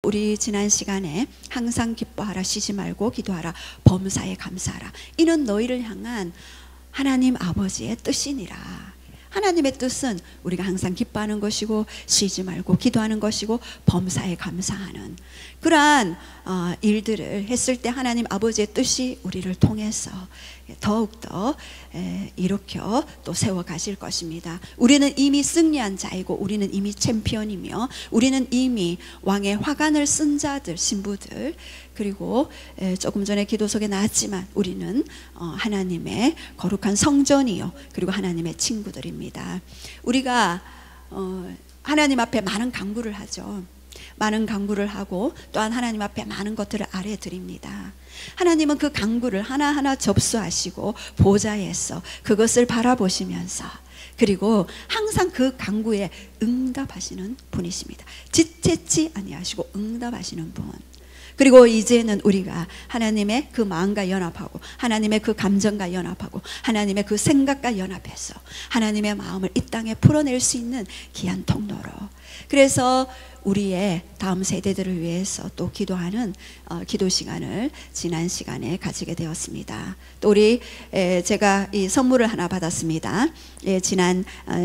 우리 지난 시간에 항상 기뻐하라, 쉬지 말고 기도하라, 범사에 감사하라, 이는 너희를 향한 하나님 아버지의 뜻이니라. 하나님의 뜻은 우리가 항상 기뻐하는 것이고 쉬지 말고 기도하는 것이고 범사에 감사하는 그러한 일들을 했을 때 하나님 아버지의 뜻이 우리를 통해서 더욱더 일으켜 또 세워가실 것입니다. 우리는 이미 승리한 자이고 우리는 이미 챔피언이며 우리는 이미 왕의 화관을 쓴 자들, 신부들, 그리고 조금 전에 기도 속에 나왔지만 우리는 하나님의 거룩한 성전이요 그리고 하나님의 친구들입니다. 우리가 하나님 앞에 많은 간구를 하죠. 많은 간구를 하고 또한 하나님 앞에 많은 것들을 아뢰 드립니다. 하나님은 그 간구를 하나하나 접수하시고 보좌에서 그것을 바라보시면서 그리고 항상 그 간구에 응답하시는 분이십니다. 지체치 아니하시고 응답하시는 분. 그리고 이제는 우리가 하나님의 그 마음과 연합하고 하나님의 그 감정과 연합하고 하나님의 그 생각과 연합해서 하나님의 마음을 이 땅에 풀어낼 수 있는 귀한 통로로, 그래서 우리의 다음 세대들을 위해서 또 기도하는 기도 시간을 지난 시간에 가지게 되었습니다. 또 우리 제가 이 선물을 하나 받았습니다. 지난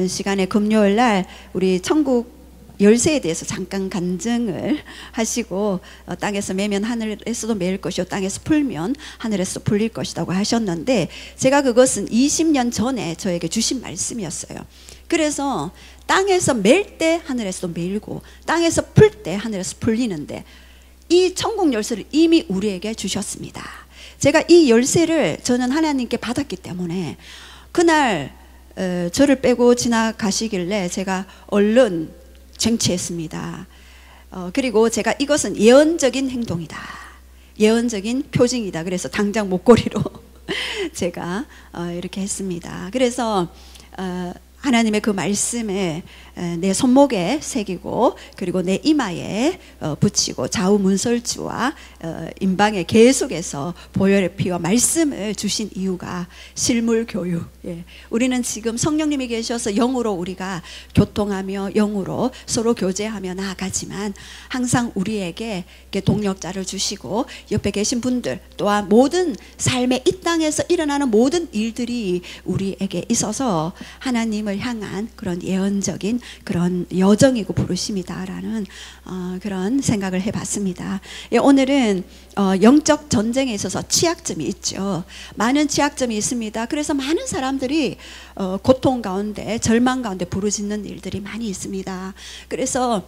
시간에 금요일 날 우리 천국 열쇠에 대해서 잠깐 간증을 하시고 땅에서 매면 하늘에서도 매일 것이요 땅에서 풀면 하늘에서 풀릴 것이라고 하셨는데, 제가 그것은 20년 전에 저에게 주신 말씀이었어요. 그래서 땅에서 맬 때 하늘에서도 매일고 땅에서 풀 때 하늘에서 풀리는데 이 천국 열쇠를 이미 우리에게 주셨습니다. 제가 이 열쇠를 저는 하나님께 받았기 때문에 그날 저를 빼고 지나가시길래 제가 얼른 쟁취했습니다. 그리고 제가 이것은 예언적인 행동이다, 예언적인 표징이다, 그래서 당장 목걸이로 제가 이렇게 했습니다. 그래서 하나님의 그 말씀에 내 손목에 새기고 그리고 내 이마에 붙이고 좌우 문설주와 임방에 계속해서 보혈의 피와 말씀을 주신 이유가 실물 교육. 우리는 지금 성령님이 계셔서 영으로 우리가 교통하며 영으로 서로 교제하며 나아가지만 항상 우리에게 동력자를 주시고 옆에 계신 분들 또한 모든 삶의 이 땅에서 일어나는 모든 일들이 우리에게 있어서 하나님을 향한 그런 예언적인 그런 여정이고 부르심이다라는 그런 생각을 해봤습니다. 오늘은 영적 전쟁에 있어서 취약점이 있죠. 많은 취약점이 있습니다. 그래서 많은 사람들이 고통 가운데 절망 가운데 부르짖는 일들이 많이 있습니다. 그래서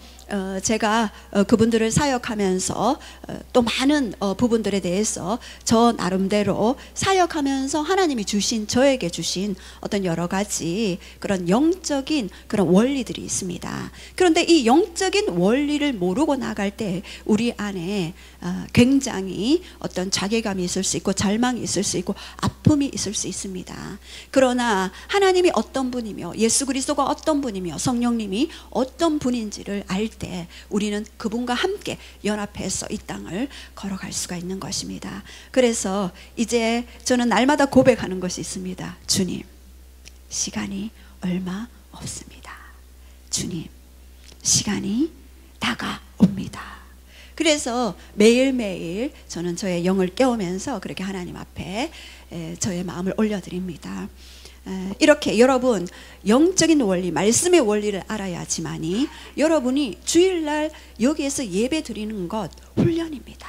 제가 그분들을 사역하면서 또 많은 부분들에 대해서 저 나름대로 사역하면서 하나님이 주신, 저에게 주신 어떤 여러 가지 그런 영적인 그런 원리들이 있습니다. 그런데 이 영적인 원리를 모르고 나갈 때 우리 안에 굉장히 어떤 자괴감이 있을 수 있고 절망이 있을 수 있고 아픔이 있을 수 있습니다. 그러나 하나님이 어떤 분이며 예수 그리스도가 어떤 분이며 성령님이 어떤 분인지를 알 때 우리는 그분과 함께 연합해서 이 땅을 걸어갈 수가 있는 것입니다. 그래서 이제 저는 날마다 고백하는 것이 있습니다. 주님, 시간이 얼마 없습니다. 주님, 시간이 다가옵니다. 그래서 매일매일 저는 저의 영을 깨우면서 그렇게 하나님 앞에 저의 마음을 올려드립니다. 이렇게 여러분 영적인 원리, 말씀의 원리를 알아야지만이 여러분이 주일날 여기에서 예배 드리는 것 훈련입니다.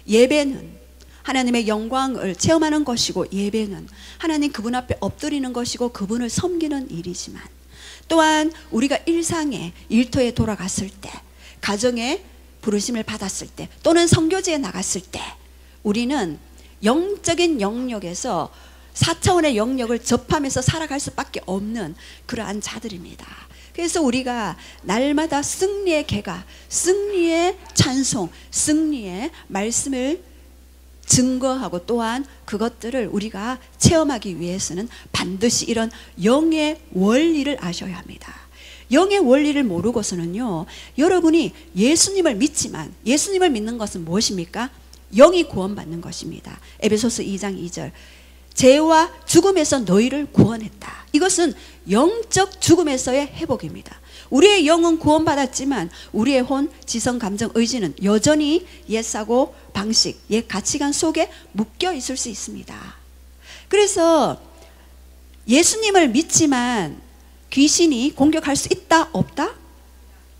예배는 하나님의 영광을 체험하는 것이고 예배는 하나님 그분 앞에 엎드리는 것이고 그분을 섬기는 일이지만 또한 우리가 일상에 일터에 돌아갔을 때 가정에 부르심을 받았을 때 또는 선교지에 나갔을 때 우리는 영적인 영역에서 4차원의 영역을 접하면서 살아갈 수밖에 없는 그러한 자들입니다. 그래서 우리가 날마다 승리의 개가, 승리의 찬송, 승리의 말씀을 증거하고 또한 그것들을 우리가 체험하기 위해서는 반드시 이런 영의 원리를 아셔야 합니다. 영의 원리를 모르고서는요, 여러분이 예수님을 믿지만 예수님을 믿는 것은 무엇입니까? 영이 구원받는 것입니다. 에베소서 2장 2절 죄와 죽음에서 너희를 구원했다. 이것은 영적 죽음에서의 회복입니다. 우리의 영은 구원받았지만 우리의 혼, 지성, 감정, 의지는 여전히 옛 사고 방식, 옛 가치관 속에 묶여 있을 수 있습니다. 그래서 예수님을 믿지만 귀신이 공격할 수 있다 없다?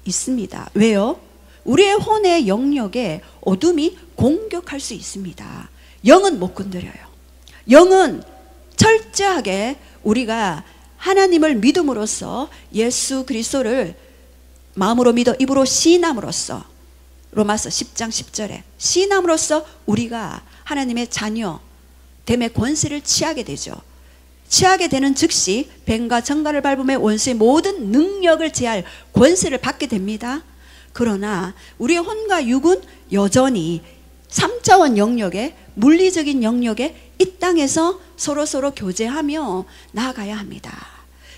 있습니다. 왜요? 우리의 혼의 영역에 어둠이 공격할 수 있습니다. 영은 못 건드려요. 영은 철저하게 우리가 하나님을 믿음으로써 예수 그리스도를 마음으로 믿어 입으로 시인함으로써 로마서 10장 10절에 시인함으로써 우리가 하나님의 자녀 됨의 권세를 취하게 되죠. 취하게 되는 즉시 뱀과 정갈을 밟음의 원수의 모든 능력을 제할 권세를 받게 됩니다. 그러나 우리의 혼과 육은 여전히 3차원 영역에 물리적인 영역에 이 땅에서 서로 교제하며 나아가야 합니다.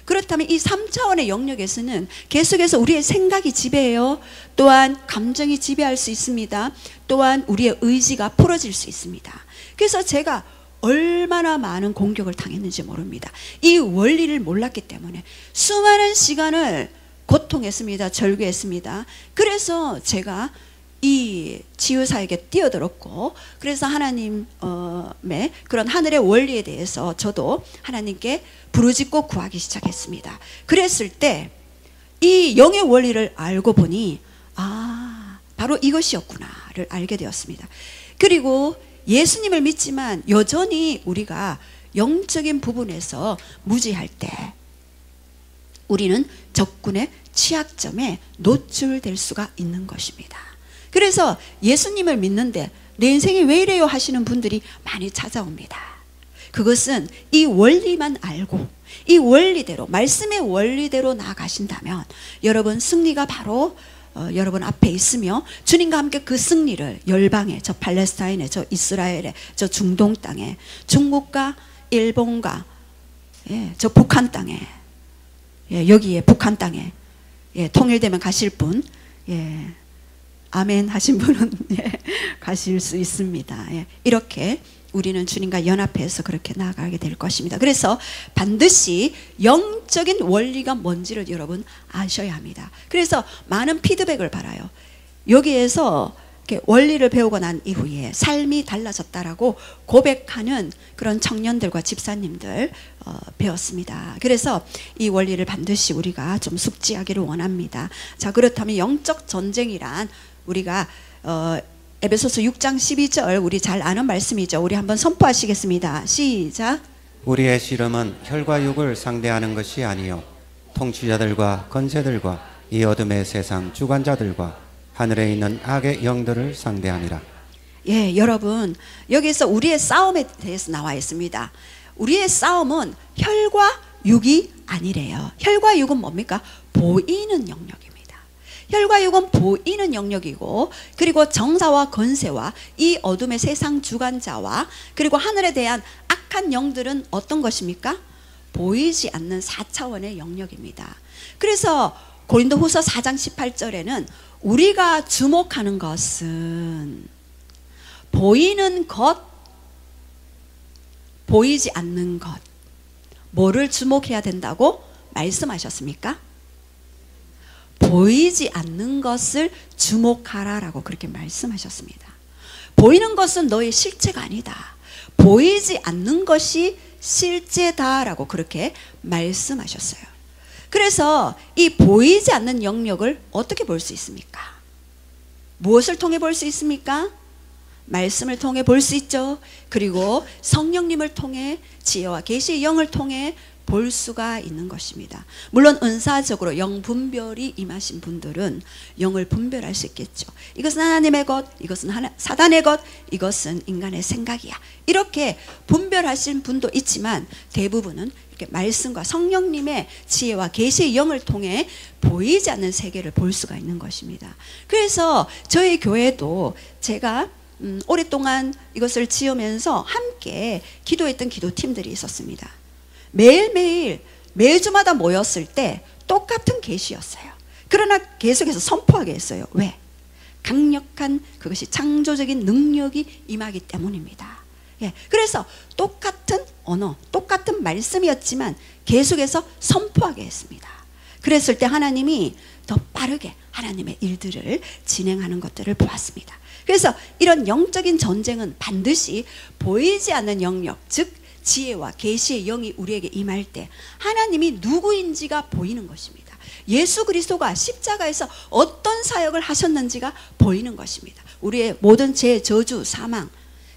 그렇다면 이 3차원의 영역에서는 계속해서 우리의 생각이 지배해요. 또한 감정이 지배할 수 있습니다. 또한 우리의 의지가 풀어질 수 있습니다. 그래서 제가 얼마나 많은 공격을 당했는지 모릅니다. 이 원리를 몰랐기 때문에 수많은 시간을 고통했습니다. 절규했습니다. 그래서 제가 이 치유사에게 뛰어들었고, 그래서 하나님의 그런 하늘의 원리에 대해서 저도 하나님께 부르짖고 구하기 시작했습니다. 그랬을 때 이 영의 원리를 알고 보니 바로 이것이었구나를 알게 되었습니다. 그리고 예수님을 믿지만 여전히 우리가 영적인 부분에서 무지할 때 우리는 적군의 취약점에 노출될 수가 있는 것입니다. 그래서 예수님을 믿는데 내 인생이 왜 이래요 하시는 분들이 많이 찾아옵니다. 그것은 이 원리만 알고 이 원리대로 말씀의 원리대로 나아가신다면 여러분 승리가 바로 여러분 앞에 있으며 주님과 함께 그 승리를 열방에 저 팔레스타인에 저 이스라엘에 저 중동 땅에 중국과 일본과 저 북한 땅에 여기에 북한 땅에 통일되면 가실 분 아멘 하신 분은 가실 수 있습니다. 이렇게 우리는 주님과 연합해서 그렇게 나아가게 될 것입니다. 그래서 반드시 영적인 원리가 뭔지를 여러분 아셔야 합니다. 그래서 많은 피드백을 받아요. 여기에서 이렇게 원리를 배우고 난 이후에 삶이 달라졌다라고 고백하는 그런 청년들과 집사님들 배웠습니다. 그래서 이 원리를 반드시 우리가 좀 숙지하기를 원합니다. 자, 그렇다면 영적 전쟁이란 우리가 에베소서 6장 12절 우리 잘 아는 말씀이죠. 우리 한번 선포하시겠습니다. 시작. 우리의 씨름은 혈과 육을 상대하는 것이 아니요 통치자들과 권세들과 이 어둠의 세상 주관자들과 하늘에 있는 악의 영들을 상대하니라. 여러분 여기서 우리의 싸움에 대해서 나와 있습니다. 우리의 싸움은 혈과 육이 아니래요. 혈과 육은 뭡니까? 보이는 영역입니다. 혈과 육은 보이는 영역이고, 그리고 정사와 권세와 이 어둠의 세상 주관자와 그리고 하늘에 대한 악한 영들은 어떤 것입니까? 보이지 않는 4차원의 영역입니다. 그래서 고린도후서 4장 18절에는 우리가 주목하는 것은 보이는 것, 보이지 않는 것, 뭐를 주목해야 된다고 말씀하셨습니까? 보이지 않는 것을 주목하라라고 그렇게 말씀하셨습니다. 보이는 것은 너의 실체가 아니다. 보이지 않는 것이 실제다라고 그렇게 말씀하셨어요. 그래서 이 보이지 않는 영역을 어떻게 볼 수 있습니까? 무엇을 통해 볼 수 있습니까? 말씀을 통해 볼 수 있죠. 그리고 성령님을 통해 지혜와 계시의 영을 통해 볼 수가 있는 것입니다. 물론 은사적으로 영 분별이 임하신 분들은 영을 분별할 수 있겠죠. 이것은 하나님의 것, 이것은 사단의 것, 이것은 인간의 생각이야. 이렇게 분별하신 분도 있지만 대부분은 이렇게 말씀과 성령님의 지혜와 계시의 영을 통해 보이지 않는 세계를 볼 수가 있는 것입니다. 그래서 저희 교회도 제가 오랫동안 이것을 지으면서 함께 기도했던 기도팀들이 있었습니다. 매일매일 매주마다 모였을 때 똑같은 계시였어요. 그러나 계속해서 선포하게 했어요. 왜? 강력한 그것이 창조적인 능력이 임하기 때문입니다. 그래서 똑같은 언어, 똑같은 말씀이었지만 계속해서 선포하게 했습니다. 그랬을 때 하나님이 더 빠르게 하나님의 일들을 진행하는 것들을 보았습니다. 그래서 이런 영적인 전쟁은 반드시 보이지 않는 영역, 즉 지혜와 계시의 영이 우리에게 임할 때 하나님이 누구인지가 보이는 것입니다. 예수 그리스도가 십자가에서 어떤 사역을 하셨는지가 보이는 것입니다. 우리의 모든 죄, 저주, 사망,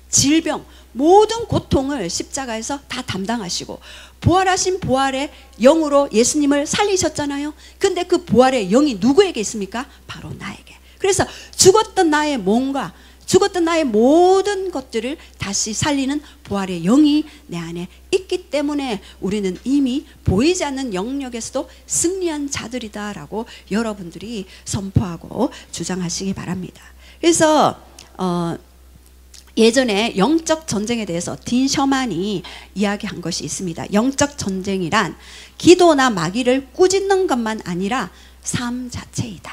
질병, 모든 고통을 십자가에서 다 담당하시고 부활하신 부활의 영으로 예수님을 살리셨잖아요. 근데 그 부활의 영이 누구에게 있습니까? 바로 나에게. 그래서 죽었던 나의 몸과 죽었던 나의 모든 것들을 다시 살리는 부활의 영이 내 안에 있기 때문에 우리는 이미 보이지 않는 영역에서도 승리한 자들이다라고 여러분들이 선포하고 주장하시기 바랍니다. 그래서 예전에 영적 전쟁에 대해서 딘 셔만이 이야기한 것이 있습니다. 영적 전쟁이란 기도나 마귀를 꾸짖는 것만 아니라 삶 자체이다.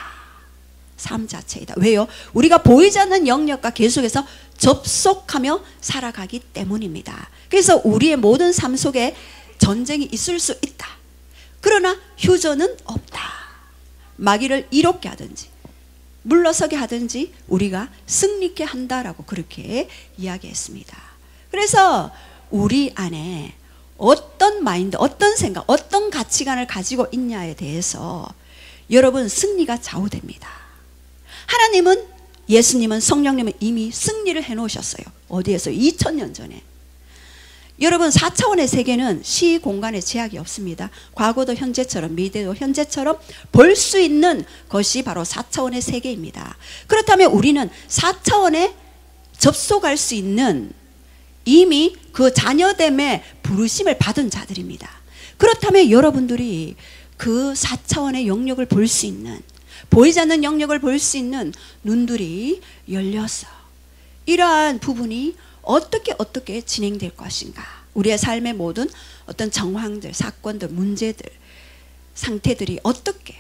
삶 자체이다. 왜요? 우리가 보이지 않는 영역과 계속해서 접속하며 살아가기 때문입니다. 그래서 우리의 모든 삶 속에 전쟁이 있을 수 있다. 그러나 휴전은 없다. 마귀를 이롭게 하든지 물러서게 하든지 우리가 승리케 한다라고 그렇게 이야기했습니다. 그래서 우리 안에 어떤 마인드, 어떤 생각, 어떤 가치관을 가지고 있냐에 대해서 여러분 승리가 좌우됩니다. 하나님은, 예수님은, 성령님은 이미 승리를 해놓으셨어요. 어디에서? 2000년 전에. 여러분 4차원의 세계는 시 공간에 제약이 없습니다. 과거도 현재처럼 미래도 현재처럼 볼 수 있는 것이 바로 4차원의 세계입니다. 그렇다면 우리는 4차원에 접속할 수 있는 이미 그 자녀됨의 부르심을 받은 자들입니다. 그렇다면 여러분들이 그 4차원의 영역을 볼 수 있는, 보이지 않는 영역을 볼 수 있는 눈들이 열려서 이러한 부분이 어떻게 진행될 것인가, 우리의 삶의 모든 어떤 정황들, 사건들, 문제들, 상태들이 어떻게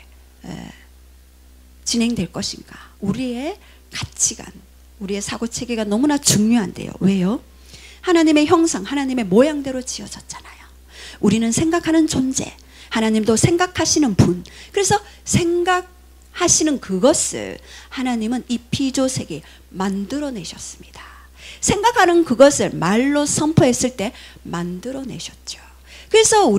진행될 것인가, 우리의 가치관, 우리의 사고체계가 너무나 중요한데요. 왜요? 하나님의 형상, 하나님의 모양대로 지어졌잖아요. 우리는 생각하는 존재, 하나님도 생각하시는 분. 그래서 생각하시는 그것을 하나님은 이 피조세계에 만들어내셨습니다. 생각하는 그것을 말로 선포했을 때 만들어내셨죠. 그래서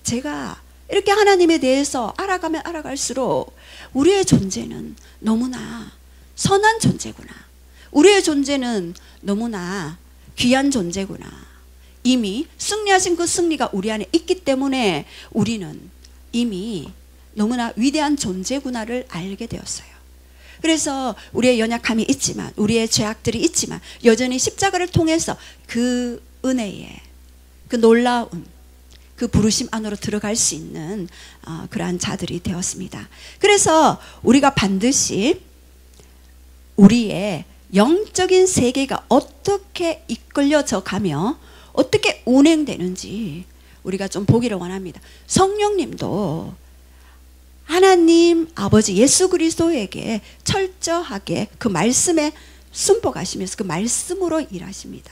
제가 이렇게 하나님에 대해서 알아가면 알아갈수록 우리의 존재는 너무나 선한 존재구나, 우리의 존재는 너무나 귀한 존재구나, 이미 승리하신 그 승리가 우리 안에 있기 때문에 우리는 이미 너무나 위대한 존재구나를 알게 되었어요. 그래서 우리의 연약함이 있지만, 우리의 죄악들이 있지만 여전히 십자가를 통해서 그 은혜에, 그 놀라운 그 부르심 안으로 들어갈 수 있는 그러한 자들이 되었습니다. 그래서 우리가 반드시 우리의 영적인 세계가 어떻게 이끌려져 가며 어떻게 운행되는지 우리가 좀 보기를 원합니다. 성령님도 하나님 아버지 예수 그리스도에게 철저하게 그 말씀에 순복하시면서 그 말씀으로 일하십니다.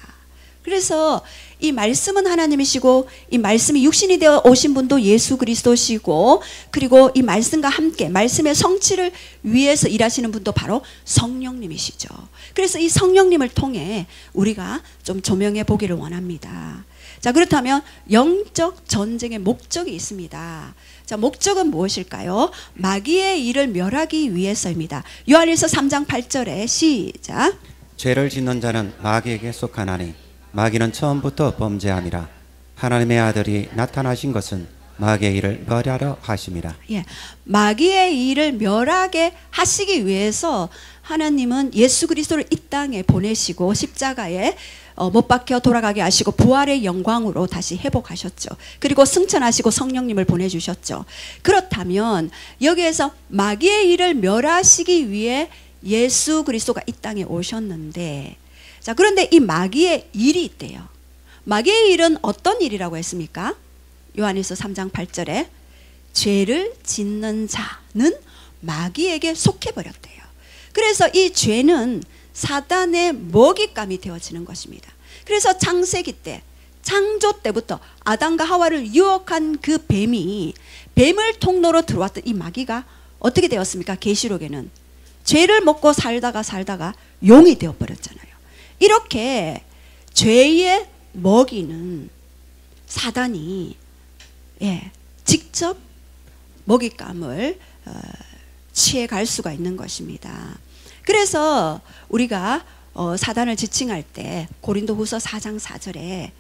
그래서 이 말씀은 하나님이시고 이 말씀이 육신이 되어 오신 분도 예수 그리스도시고, 그리고 이 말씀과 함께 말씀의 성취를 위해서 일하시는 분도 바로 성령님이시죠. 그래서 이 성령님을 통해 우리가 좀 조명해 보기를 원합니다. 자, 그렇다면 영적 전쟁의 목적이 있습니다. 자, 목적은 무엇일까요? 마귀의 일을 멸하기 위해서입니다. 요한일서 3장 8절에 시작. 죄를 짓는 자는 마귀에게 속하나니 마귀는 처음부터 범죄함이라. 하나님의 아들이 나타나신 것은 마귀의 일을 멸하려 하심이라. 예, 마귀의 일을 멸하게 하시기 위해서 하나님은 예수 그리스도를 이 땅에 보내시고 십자가에 못 박혀 돌아가게 하시고 부활의 영광으로 다시 회복하셨죠. 그리고 승천하시고 성령님을 보내주셨죠. 그렇다면 여기에서 마귀의 일을 멸하시기 위해 예수 그리스도가 이 땅에 오셨는데, 자, 그런데 이 마귀의 일이 있대요. 마귀의 일은 어떤 일이라고 했습니까? 요한일서 3장 8절에 죄를 짓는 자는 마귀에게 속해버렸대요. 그래서 이 죄는 사단의 먹잇감이 되어지는 것입니다. 그래서 창세기 때 창조 때부터 아담과 하와를 유혹한 그 뱀이 뱀을 통로로 들어왔던 이 마귀가 어떻게 되었습니까? 계시록에는 죄를 먹고 살다가 용이 되어버렸잖아요. 이렇게 죄의 먹이는 사단이 직접 먹잇감을 취해갈 수가 있는 것입니다. 그래서 우리가 사단을 지칭할 때 고린도후서 4장 4절에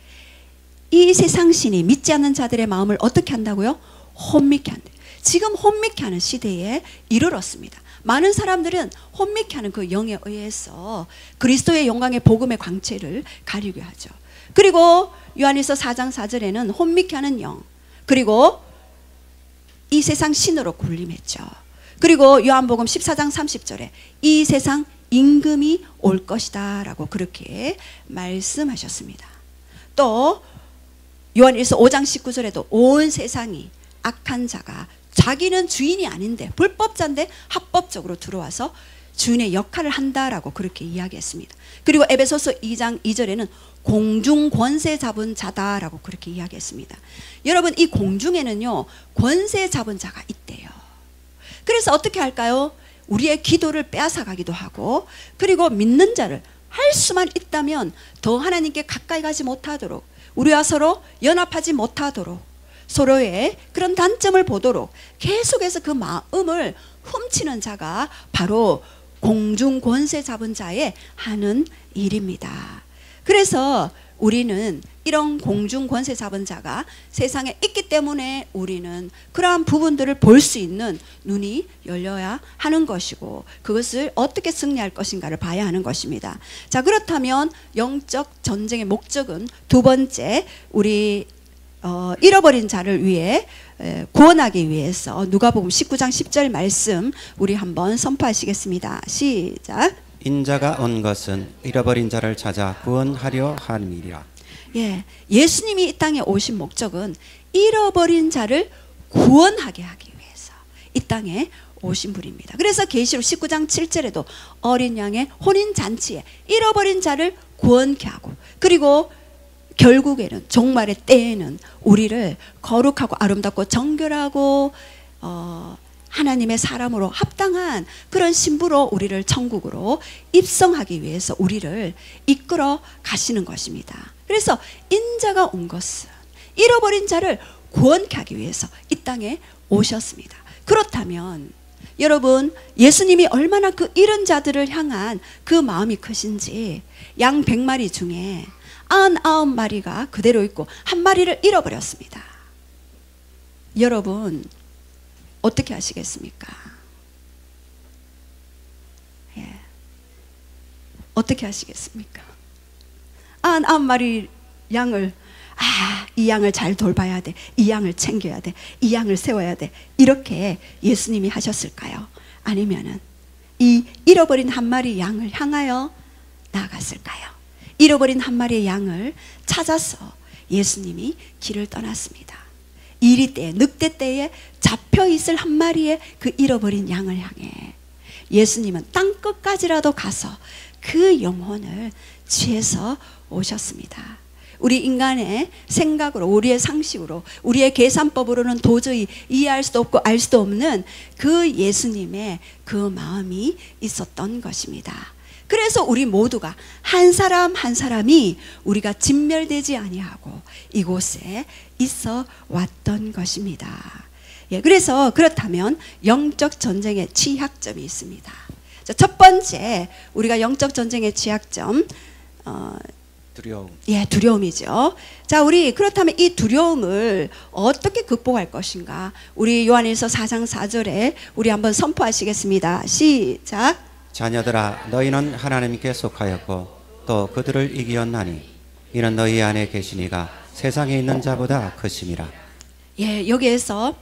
이 세상 신이 믿지 않는 자들의 마음을 어떻게 한다고요? 혼미케 한대요. 지금 혼미케 하는 시대에 이르렀습니다. 많은 사람들은 혼미케 하는 그 영에 의해서 그리스도의 영광의 복음의 광채를 가리게 하죠. 그리고 요한일서 4장 4절에는 혼미케 하는 영, 그리고 이 세상 신으로 군림했죠. 그리고 요한복음 14장 30절에 이 세상 임금이 올 것이다 라고 그렇게 말씀하셨습니다. 또 요한일서 5장 19절에도 온 세상이 악한 자가 자기는 주인이 아닌데 불법자인데 합법적으로 들어와서 주인의 역할을 한다라고 그렇게 이야기했습니다. 그리고 에베소서 2장 2절에는 공중 권세 잡은 자다라고 그렇게 이야기했습니다. 여러분, 이 공중에는요 권세 잡은 자가 있대요. 그래서 어떻게 할까요? 우리의 기도를 빼앗아 가기도 하고, 그리고 믿는 자를 할 수만 있다면 더 하나님께 가까이 가지 못하도록, 우리와 서로 연합하지 못하도록, 서로의 그런 단점을 보도록 계속해서 그 마음을 훔치는 자가 바로 공중 권세 잡은 자의 하는 일입니다. 그래서 우리는 이런 공중 권세 잡은 자가 세상에 있기 때문에 우리는 그러한 부분들을 볼 수 있는 눈이 열려야 하는 것이고, 그것을 어떻게 승리할 것인가를 봐야 하는 것입니다. 자, 그렇다면 영적 전쟁의 목적은 두 번째, 우리 잃어버린 자를 위해 구원하기 위해서 누가복음 19장 10절 말씀 우리 한번 선포하시겠습니다. 시작. 인자가 온 것은 잃어버린 자를 찾아 구원하려 함이니라. 예수님이 이 땅에 오신 목적은 잃어버린 자를 구원하게 하기 위해서 이 땅에 오신 분입니다. 그래서 계시록 19장 7절에도 어린 양의 혼인잔치에 잃어버린 자를 구원케 하고, 그리고 결국에는 종말의 때에는 우리를 거룩하고 아름답고 정결하고 하나님의 사람으로 합당한 그런 신부로 우리를 천국으로 입성하기 위해서 우리를 이끌어 가시는 것입니다. 그래서 인자가 온 것은 잃어버린 자를 구원케 하기 위해서 이 땅에 오셨습니다. 그렇다면 여러분, 예수님이 얼마나 그 잃은 자들을 향한 그 마음이 크신지, 양 100마리 중에 99마리가 그대로 있고 한 마리를 잃어버렸습니다. 여러분 어떻게 하시겠습니까? 어떻게 하시겠습니까? 99마리 양을, 이 양을 잘 돌봐야 돼, 이 양을 챙겨야 돼, 이 양을 세워야 돼, 이렇게 예수님이 하셨을까요? 아니면은 이 잃어버린 한 마리 양을 향하여 나아갔을까요? 잃어버린 한 마리의 양을 찾아서 예수님이 길을 떠났습니다. 이리 때, 늑대 때에 잡혀있을 한 마리의 그 잃어버린 양을 향해 예수님은 땅끝까지라도 가서 그 영혼을 취해서 오셨습니다. 우리 인간의 생각으로, 우리의 상식으로, 우리의 계산법으로는 도저히 이해할 수도 없고 알 수도 없는 그 예수님의 그 마음이 있었던 것입니다. 그래서 우리 모두가 한 사람 한 사람이 우리가 진멸되지 아니하고 이곳에 있어 왔던 것입니다. 그래서 그렇다면 영적 전쟁의 취약점이 있습니다. 자, 첫 번째, 우리가 영적 전쟁의 취약점, 두려움. 두려움이죠. 자, 우리 그렇다면 이 두려움을 어떻게 극복할 것인가? 우리 요한일서 4장 4절에 우리 한번 선포하시겠습니다. 시작. 자녀들아, 너희는 하나님께 속하였고 또 그들을 이기었나니 이는 너희 안에 계시니가 세상에 있는 자보다 크심이라. 여기에서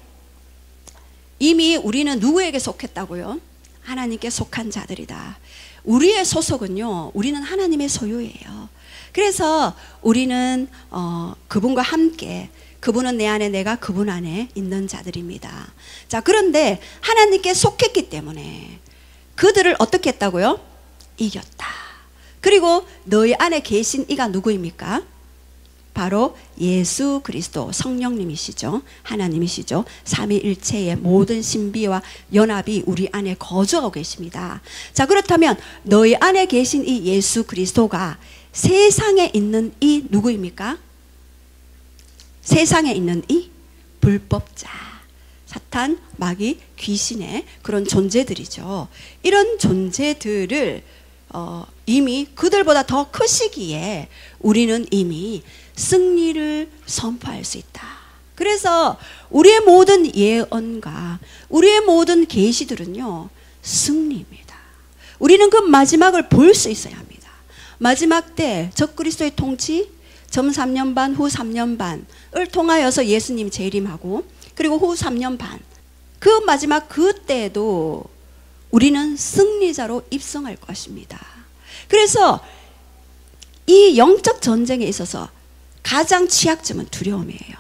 이미 우리는 누구에게 속했다고요? 하나님께 속한 자들이다. 우리의 소속은요, 우리는 하나님의 소유예요. 그래서 우리는 그분과 함께, 그분은 내 안에, 내가 그분 안에 있는 자들입니다. 자, 그런데 하나님께 속했기 때문에 그들을 어떻게 했다고요? 이겼다. 그리고 너희 안에 계신 이가 누구입니까? 바로 예수 그리스도 성령님이시죠. 하나님이시죠. 삼위일체의 모든 신비와 연합이 우리 안에 거주하고 계십니다. 자, 그렇다면 너희 안에 계신 이 예수 그리스도가 세상에 있는 이 누구입니까? 세상에 있는 이 불법자, 사탄, 마귀, 귀신의 그런 존재들이죠. 이런 존재들을 이미 그들보다 더 크시기에 우리는 이미 승리를 선포할 수 있다. 그래서 우리의 모든 예언과 우리의 모든 계시들은요, 승리입니다. 우리는 그 마지막을 볼 수 있어야 합니다. 마지막 때 적그리스도의 통치, 전 3년 반, 후 3년 반을 통하여서 예수님 재림하고, 그리고 후 3년 반, 그 마지막 그때도 우리는 승리자로 입성할 것입니다. 그래서 이 영적 전쟁에 있어서 가장 취약점은 두려움이에요.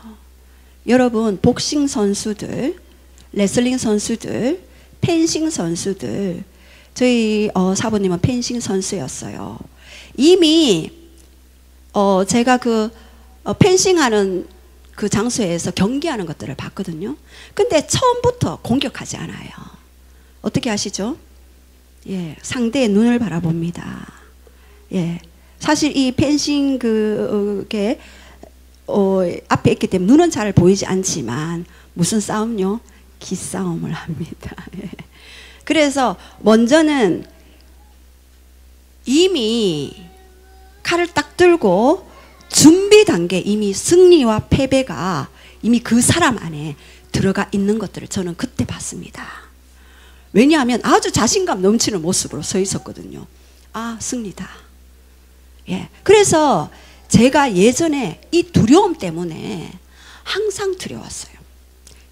여러분, 복싱 선수들, 레슬링 선수들, 펜싱 선수들, 저희 사부님은 펜싱 선수였어요. 이미 제가 그 펜싱하는 그 장소에서 경기하는 것들을 봤거든요. 근데 처음부터 공격하지 않아요. 어떻게 하시죠? 예, 상대의 눈을 바라봅니다. 예, 사실 이 펜싱 그게 앞에 있기 때문에 눈은 잘 보이지 않지만 무슨 싸움요? 기싸움을 합니다. 예. 그래서 먼저는 이미 칼을 딱 들고 준비 단계, 이미 승리와 패배가 이미 그 사람 안에 들어가 있는 것들을 저는 그때 봤습니다. 왜냐하면 아주 자신감 넘치는 모습으로 서 있었거든요. 아, 승리다. 예. 그래서 제가 예전에 이 두려움 때문에 항상 두려웠어요.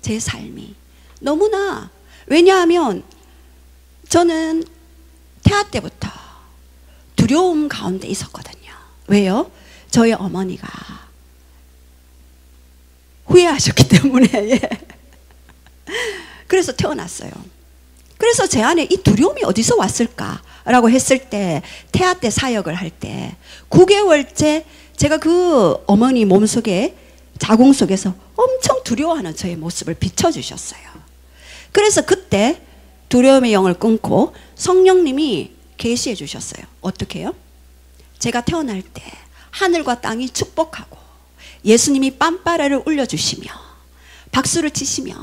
제 삶이. 너무나. 왜냐하면 저는 태아 때부터 두려움 가운데 있었거든요. 왜요? 저희 어머니가 후회하셨기 때문에. 예. 그래서 태어났어요. 그래서 제 안에 이 두려움이 어디서 왔을까라고 했을 때, 태아 때 사역을 할 때 9개월째 제가 그 어머니 몸속에, 자궁 속에서 엄청 두려워하는 저의 모습을 비춰주셨어요. 그래서 그때 두려움의 영을 끊고 성령님이 계시해 주셨어요. 어떻게 해요? 제가 태어날 때 하늘과 땅이 축복하고 예수님이 빰빠라를 울려주시며 박수를 치시며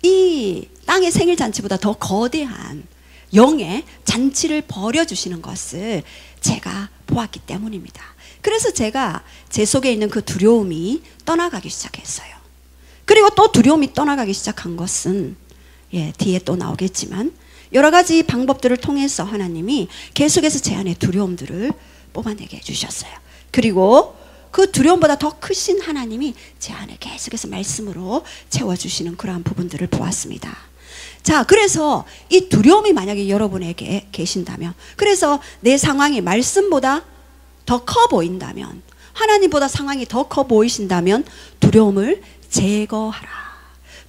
이 땅의 생일잔치보다 더 거대한 영의 잔치를 벌여주시는 것을 제가 보았기 때문입니다. 그래서 제가 제 속에 있는 그 두려움이 떠나가기 시작했어요. 그리고 또 두려움이 떠나가기 시작한 것은, 예, 뒤에 또 나오겠지만 여러 가지 방법들을 통해서 하나님이 계속해서 제 안에 두려움들을 뽑아내게 해주셨어요. 그리고 그 두려움보다 더 크신 하나님이 제 안에 계속해서 말씀으로 채워주시는 그러한 부분들을 보았습니다. 자, 그래서 이 두려움이 만약에 여러분에게 계신다면, 그래서 내 상황이 말씀보다 더 커 보인다면, 하나님보다 상황이 더 커 보이신다면 두려움을 제거하라.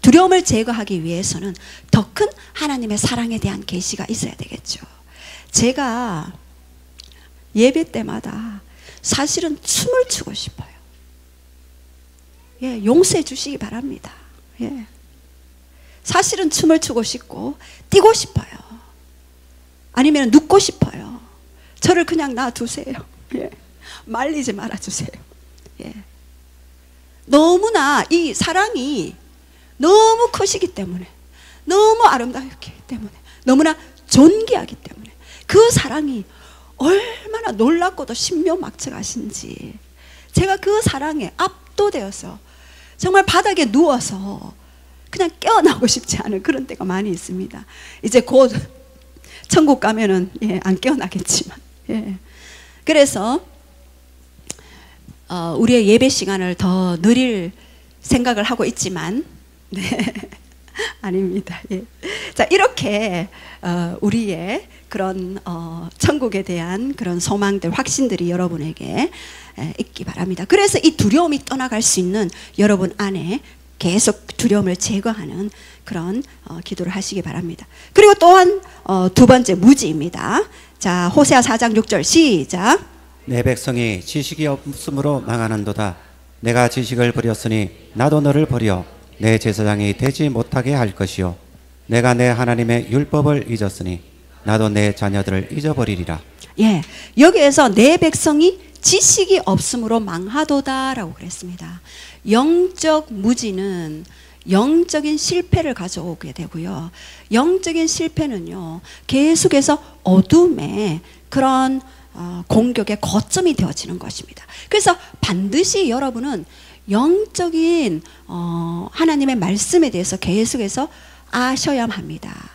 두려움을 제거하기 위해서는 더 큰 하나님의 사랑에 대한 계시가 있어야 되겠죠. 제가 예배 때마다 사실은 춤을 추고 싶어요. 예, 용서해 주시기 바랍니다. 예. 사실은 춤을 추고 싶고 뛰고 싶어요. 아니면 눕고 싶어요. 저를 그냥 놔두세요. 예. 말리지 말아주세요. 예. 너무나 이 사랑이 너무 크시기 때문에, 너무 아름다웠기 때문에, 너무나 존귀하기 때문에, 그 사랑이 얼마나 놀랍고도 신묘막측하신지 제가 그 사랑에 압도되어서 정말 바닥에 누워서 그냥 깨어나고 싶지 않은 그런 때가 많이 있습니다. 이제 곧 천국 가면은, 예, 안 깨어나겠지만, 예. 그래서 우리의 예배 시간을 더 늘릴 생각을 하고 있지만, 네, 아닙니다. 예. 자, 이렇게 우리의 그런 천국에 대한 그런 소망들, 확신들이 여러분에게 있기 바랍니다. 그래서 이 두려움이 떠나갈 수 있는 여러분 안에 계속 두려움을 제거하는 그런 기도를 하시기 바랍니다. 그리고 또한 두 번째 무지입니다. 자, 호세아 4장 6절 시작. 내 백성이 지식이 없으므로 망하는도다. 내가 지식을 버렸으니 나도 너를 버려 내 제사장이 되지 못하게 할 것이요 내가 내 하나님의 율법을 잊었으니 나도 내 자녀들을 잊어버리리라. 예, 여기에서 내 백성이 지식이 없으므로 망하도다라고 그랬습니다. 영적 무지는 영적인 실패를 가져오게 되고요. 영적인 실패는요, 계속해서 어둠의 그런 공격의 거점이 되어지는 것입니다. 그래서 반드시 여러분은 영적인 하나님의 말씀에 대해서 계속해서 아셔야 합니다.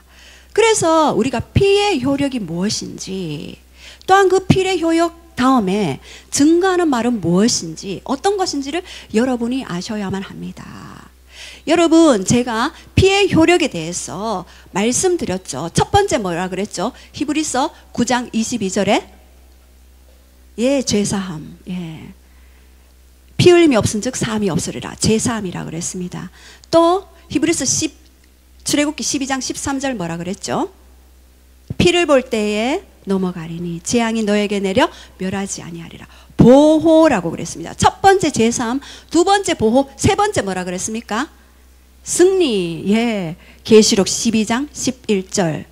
그래서 우리가 피의 효력이 무엇인지, 또한 그 피의 효력 다음에 증거하는 말은 무엇인지, 어떤 것인지를 여러분이 아셔야만 합니다. 여러분, 제가 피의 효력에 대해서 말씀드렸죠. 첫 번째 뭐라 그랬죠? 히브리서 9장 22절에 예, 죄사함. 예. 피 흘림이 없은즉 사함이 없으리라. 죄사함이라 그랬습니다. 또 히브리서 출애굽기 12장 13절 뭐라 그랬죠? 피를 볼 때에 넘어가리니 재앙이 너에게 내려 멸하지 아니하리라. 보호라고 그랬습니다. 첫 번째 죄사함, 두 번째 보호, 세 번째 뭐라 그랬습니까? 승리. 예. 계시록 12장 11절.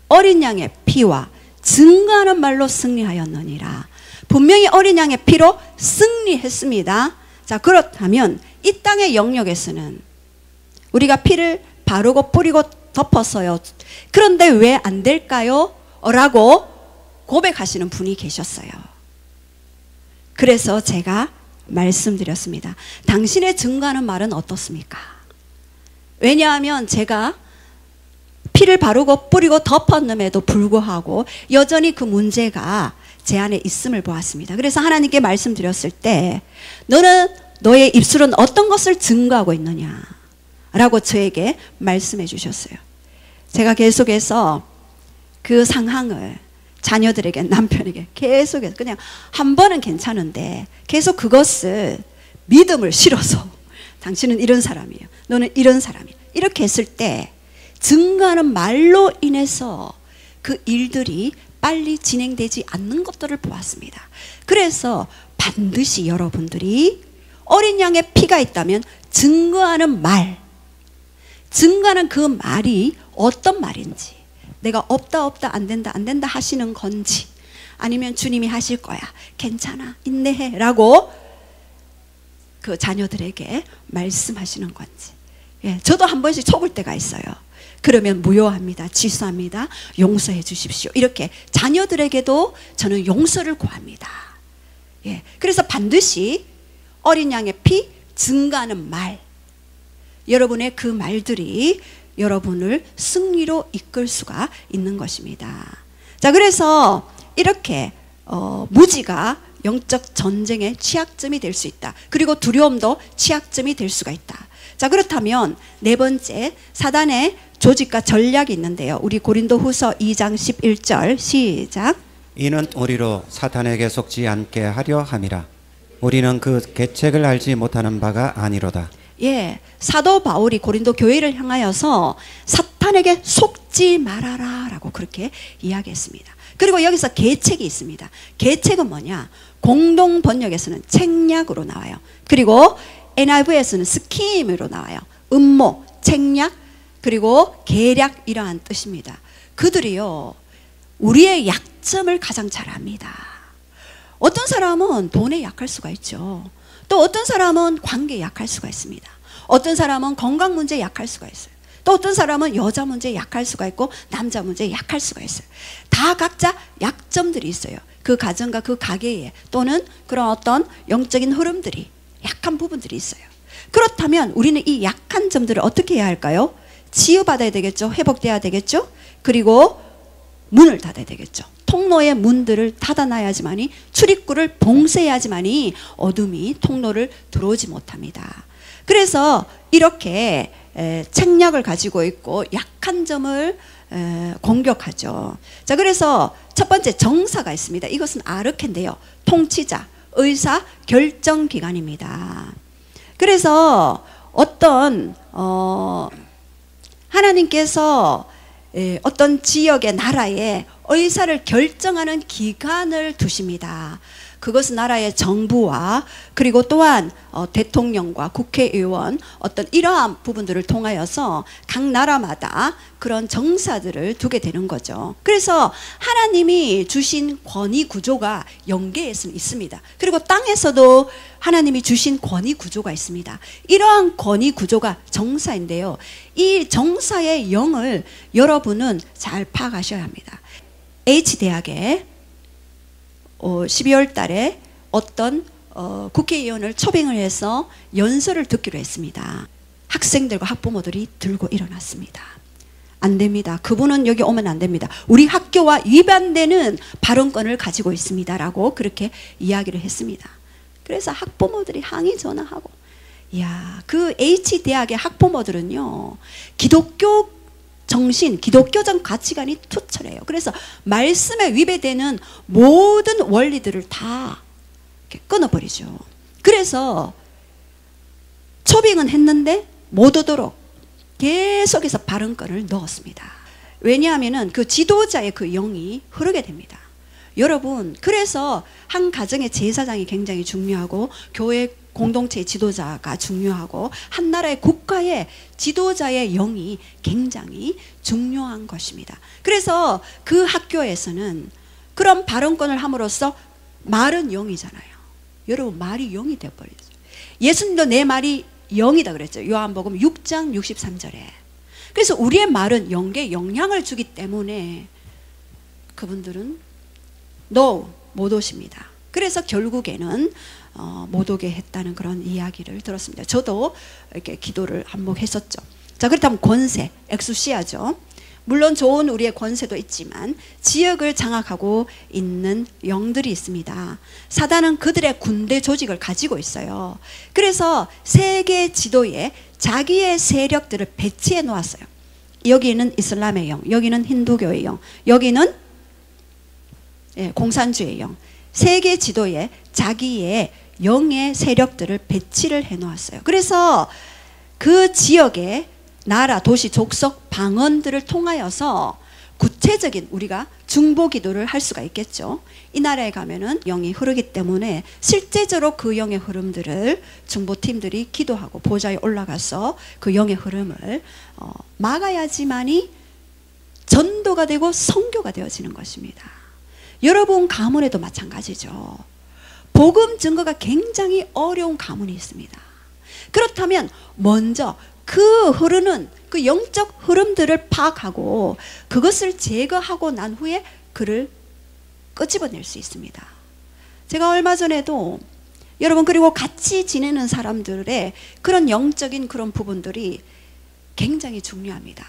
어린 양의 피와 증거하는 말로 승리하였느니라. 분명히 어린 양의 피로 승리했습니다. 자, 그렇다면 이 땅의 영역에서는 우리가 피를 바르고 뿌리고 덮었어요. 그런데 왜 안 될까요? 라고 고백하시는 분이 계셨어요. 그래서 제가 말씀드렸습니다. 당신의 증거하는 말은 어떻습니까? 왜냐하면 제가 피를 바르고 뿌리고 덮었음에도 불구하고 여전히 그 문제가 제 안에 있음을 보았습니다. 그래서 하나님께 말씀드렸을 때 너의 입술은 어떤 것을 증거하고 있느냐 라고 저에게 말씀해 주셨어요. 제가 계속해서 그 상황을 자녀들에게, 남편에게 계속해서 그냥 한 번은 괜찮은데 계속 그것을 믿음을 실어서 당신은 이런 사람이에요, 너는 이런 사람이에요, 이렇게 했을 때 증거하는 말로 인해서 그 일들이 빨리 진행되지 않는 것들을 보았습니다. 그래서 반드시 여러분들이 어린 양의 피가 있다면 증거하는 말, 증거하는 그 말이 어떤 말인지, 내가 없다 안 된다 하시는 건지, 아니면 주님이 하실 거야, 괜찮아, 인내해 라고 그 자녀들에게 말씀하시는 건지. 예, 저도 한 번씩 속을 때가 있어요. 그러면 무효합니다, 취소합니다, 용서해 주십시오, 이렇게 자녀들에게도 저는 용서를 구합니다. 예, 그래서 반드시 어린 양의 피, 증거하는 말, 여러분의 그 말들이 여러분을 승리로 이끌 수가 있는 것입니다. 자, 그래서 이렇게 무지가 영적 전쟁의 취약점이 될 수 있다. 그리고 두려움도 취약점이 될 수가 있다. 자, 그렇다면 네 번째, 사단의 조직과 전략이 있는데요. 우리 고린도후서 2장 11절 시작. 이는 우리로 사탄에게 속지 않게 하려 함이라. 우리는 그 계책을 알지 못하는 바가 아니로다. 예, 사도 바울이 고린도 교회를 향하여서 사탄에게 속지 말아라 라고 그렇게 이야기했습니다. 그리고 여기서 계책이 있습니다. 계책은 뭐냐? 공동 번역에서는 책략으로 나와요. 그리고 NIV에서는 스킴으로 나와요. 음모, 책략, 그리고 계략, 이러한 뜻입니다. 그들이요, 우리의 약점을 가장 잘 압니다. 어떤 사람은 돈에 약할 수가 있죠. 또 어떤 사람은 관계에 약할 수가 있습니다. 어떤 사람은 건강 문제에 약할 수가 있어요. 또 어떤 사람은 여자 문제에 약할 수가 있고 남자 문제에 약할 수가 있어요. 다 각자 약점들이 있어요. 그 가정과 그 가게에, 또는 그런 어떤 영적인 흐름들이, 약한 부분들이 있어요. 그렇다면 우리는 이 약한 점들을 어떻게 해야 할까요? 치유받아야 되겠죠. 회복돼야 되겠죠. 그리고 문을 닫아야 되겠죠. 통로의 문들을 닫아놔야지만이, 출입구를 봉쇄해야지만이 어둠이 통로를 들어오지 못합니다. 그래서 이렇게 책략을 가지고 있고 약한 점을 공격하죠. 자, 그래서 첫 번째 정사가 있습니다. 이것은 아르케인데요, 통치자, 의사, 결정기관입니다. 그래서 어떤 하나님께서 어떤 지역의 나라에 의사를 결정하는 기관을 두십니다. 그것은 나라의 정부와 그리고 또한 대통령과 국회의원 어떤 이러한 부분들을 통하여서 각 나라마다 그런 정사들을 두게 되는 거죠. 그래서 하나님이 주신 권위 구조가 영계에서는 있습니다. 그리고 땅에서도 하나님이 주신 권위 구조가 있습니다. 이러한 권위 구조가 정사인데요. 이 정사의 영을 여러분은 잘 파악하셔야 합니다. H대학에 12월 달에 어떤 국회의원을 초빙을 해서 연설을 듣기로 했습니다. 학생들과 학부모들이 들고 일어났습니다. 안 됩니다. 그분은 여기 오면 안 됩니다. 우리 학교와 위반되는 발언권을 가지고 있습니다. 라고 그렇게 이야기를 했습니다. 그래서 학부모들이 항의 전화하고, 이야, 그 H대학의 학부모들은요, 기독교 정신, 기독교적 가치관이 투철해요. 그래서 말씀에 위배되는 모든 원리들을 다 이렇게 끊어버리죠. 그래서 초빙은 했는데 못 오도록 계속해서 발언권을 넣었습니다. 왜냐하면 그 지도자의 그 영이 흐르게 됩니다. 여러분, 그래서 한 가정의 제사장이 굉장히 중요하고 교회 공동체의 지도자가 중요하고 한 나라의 국가의 지도자의 영이 굉장히 중요한 것입니다. 그래서 그 학교에서는 그런 발언권을 함으로써 말은 영이잖아요. 여러분, 말이 영이 되어버리죠. 예수님도 내 말이 영이다 그랬죠. 요한복음 6장 63절에. 그래서 우리의 말은 영계에 영향을 주기 때문에 그분들은 No, 못 오십니다. 그래서 결국에는 못 오게 했다는 그런 이야기를 들었습니다. 저도 이렇게 기도를 한몫했었죠. 자, 그렇다면 권세, 엑수시아죠. 물론 좋은 우리의 권세도 있지만 지역을 장악하고 있는 영들이 있습니다. 사단은 그들의 군대 조직을 가지고 있어요. 그래서 세계 지도에 자기의 세력들을 배치해 놓았어요. 여기는 이슬람의 영, 여기는 힌두교의 영, 여기는 공산주의 영. 세계 지도에 자기의 영의 세력들을 배치를 해 놓았어요. 그래서 그 지역의 나라, 도시, 족속, 방언들을 통하여서 구체적인 우리가 중보 기도를 할 수가 있겠죠. 이 나라에 가면은 영이 흐르기 때문에 실제적으로 그 영의 흐름들을 중보팀들이 기도하고 보좌에 올라가서 그 영의 흐름을 막아야지만이 전도가 되고 선교가 되어지는 것입니다. 여러분 가문에도 마찬가지죠. 복음 증거가 굉장히 어려운 가문이 있습니다. 그렇다면 먼저 그 흐르는 그 영적 흐름들을 파악하고 그것을 제거하고 난 후에 그를 끄집어낼 수 있습니다. 제가 얼마 전에도 여러분, 그리고 같이 지내는 사람들의 그런 영적인 그런 부분들이 굉장히 중요합니다.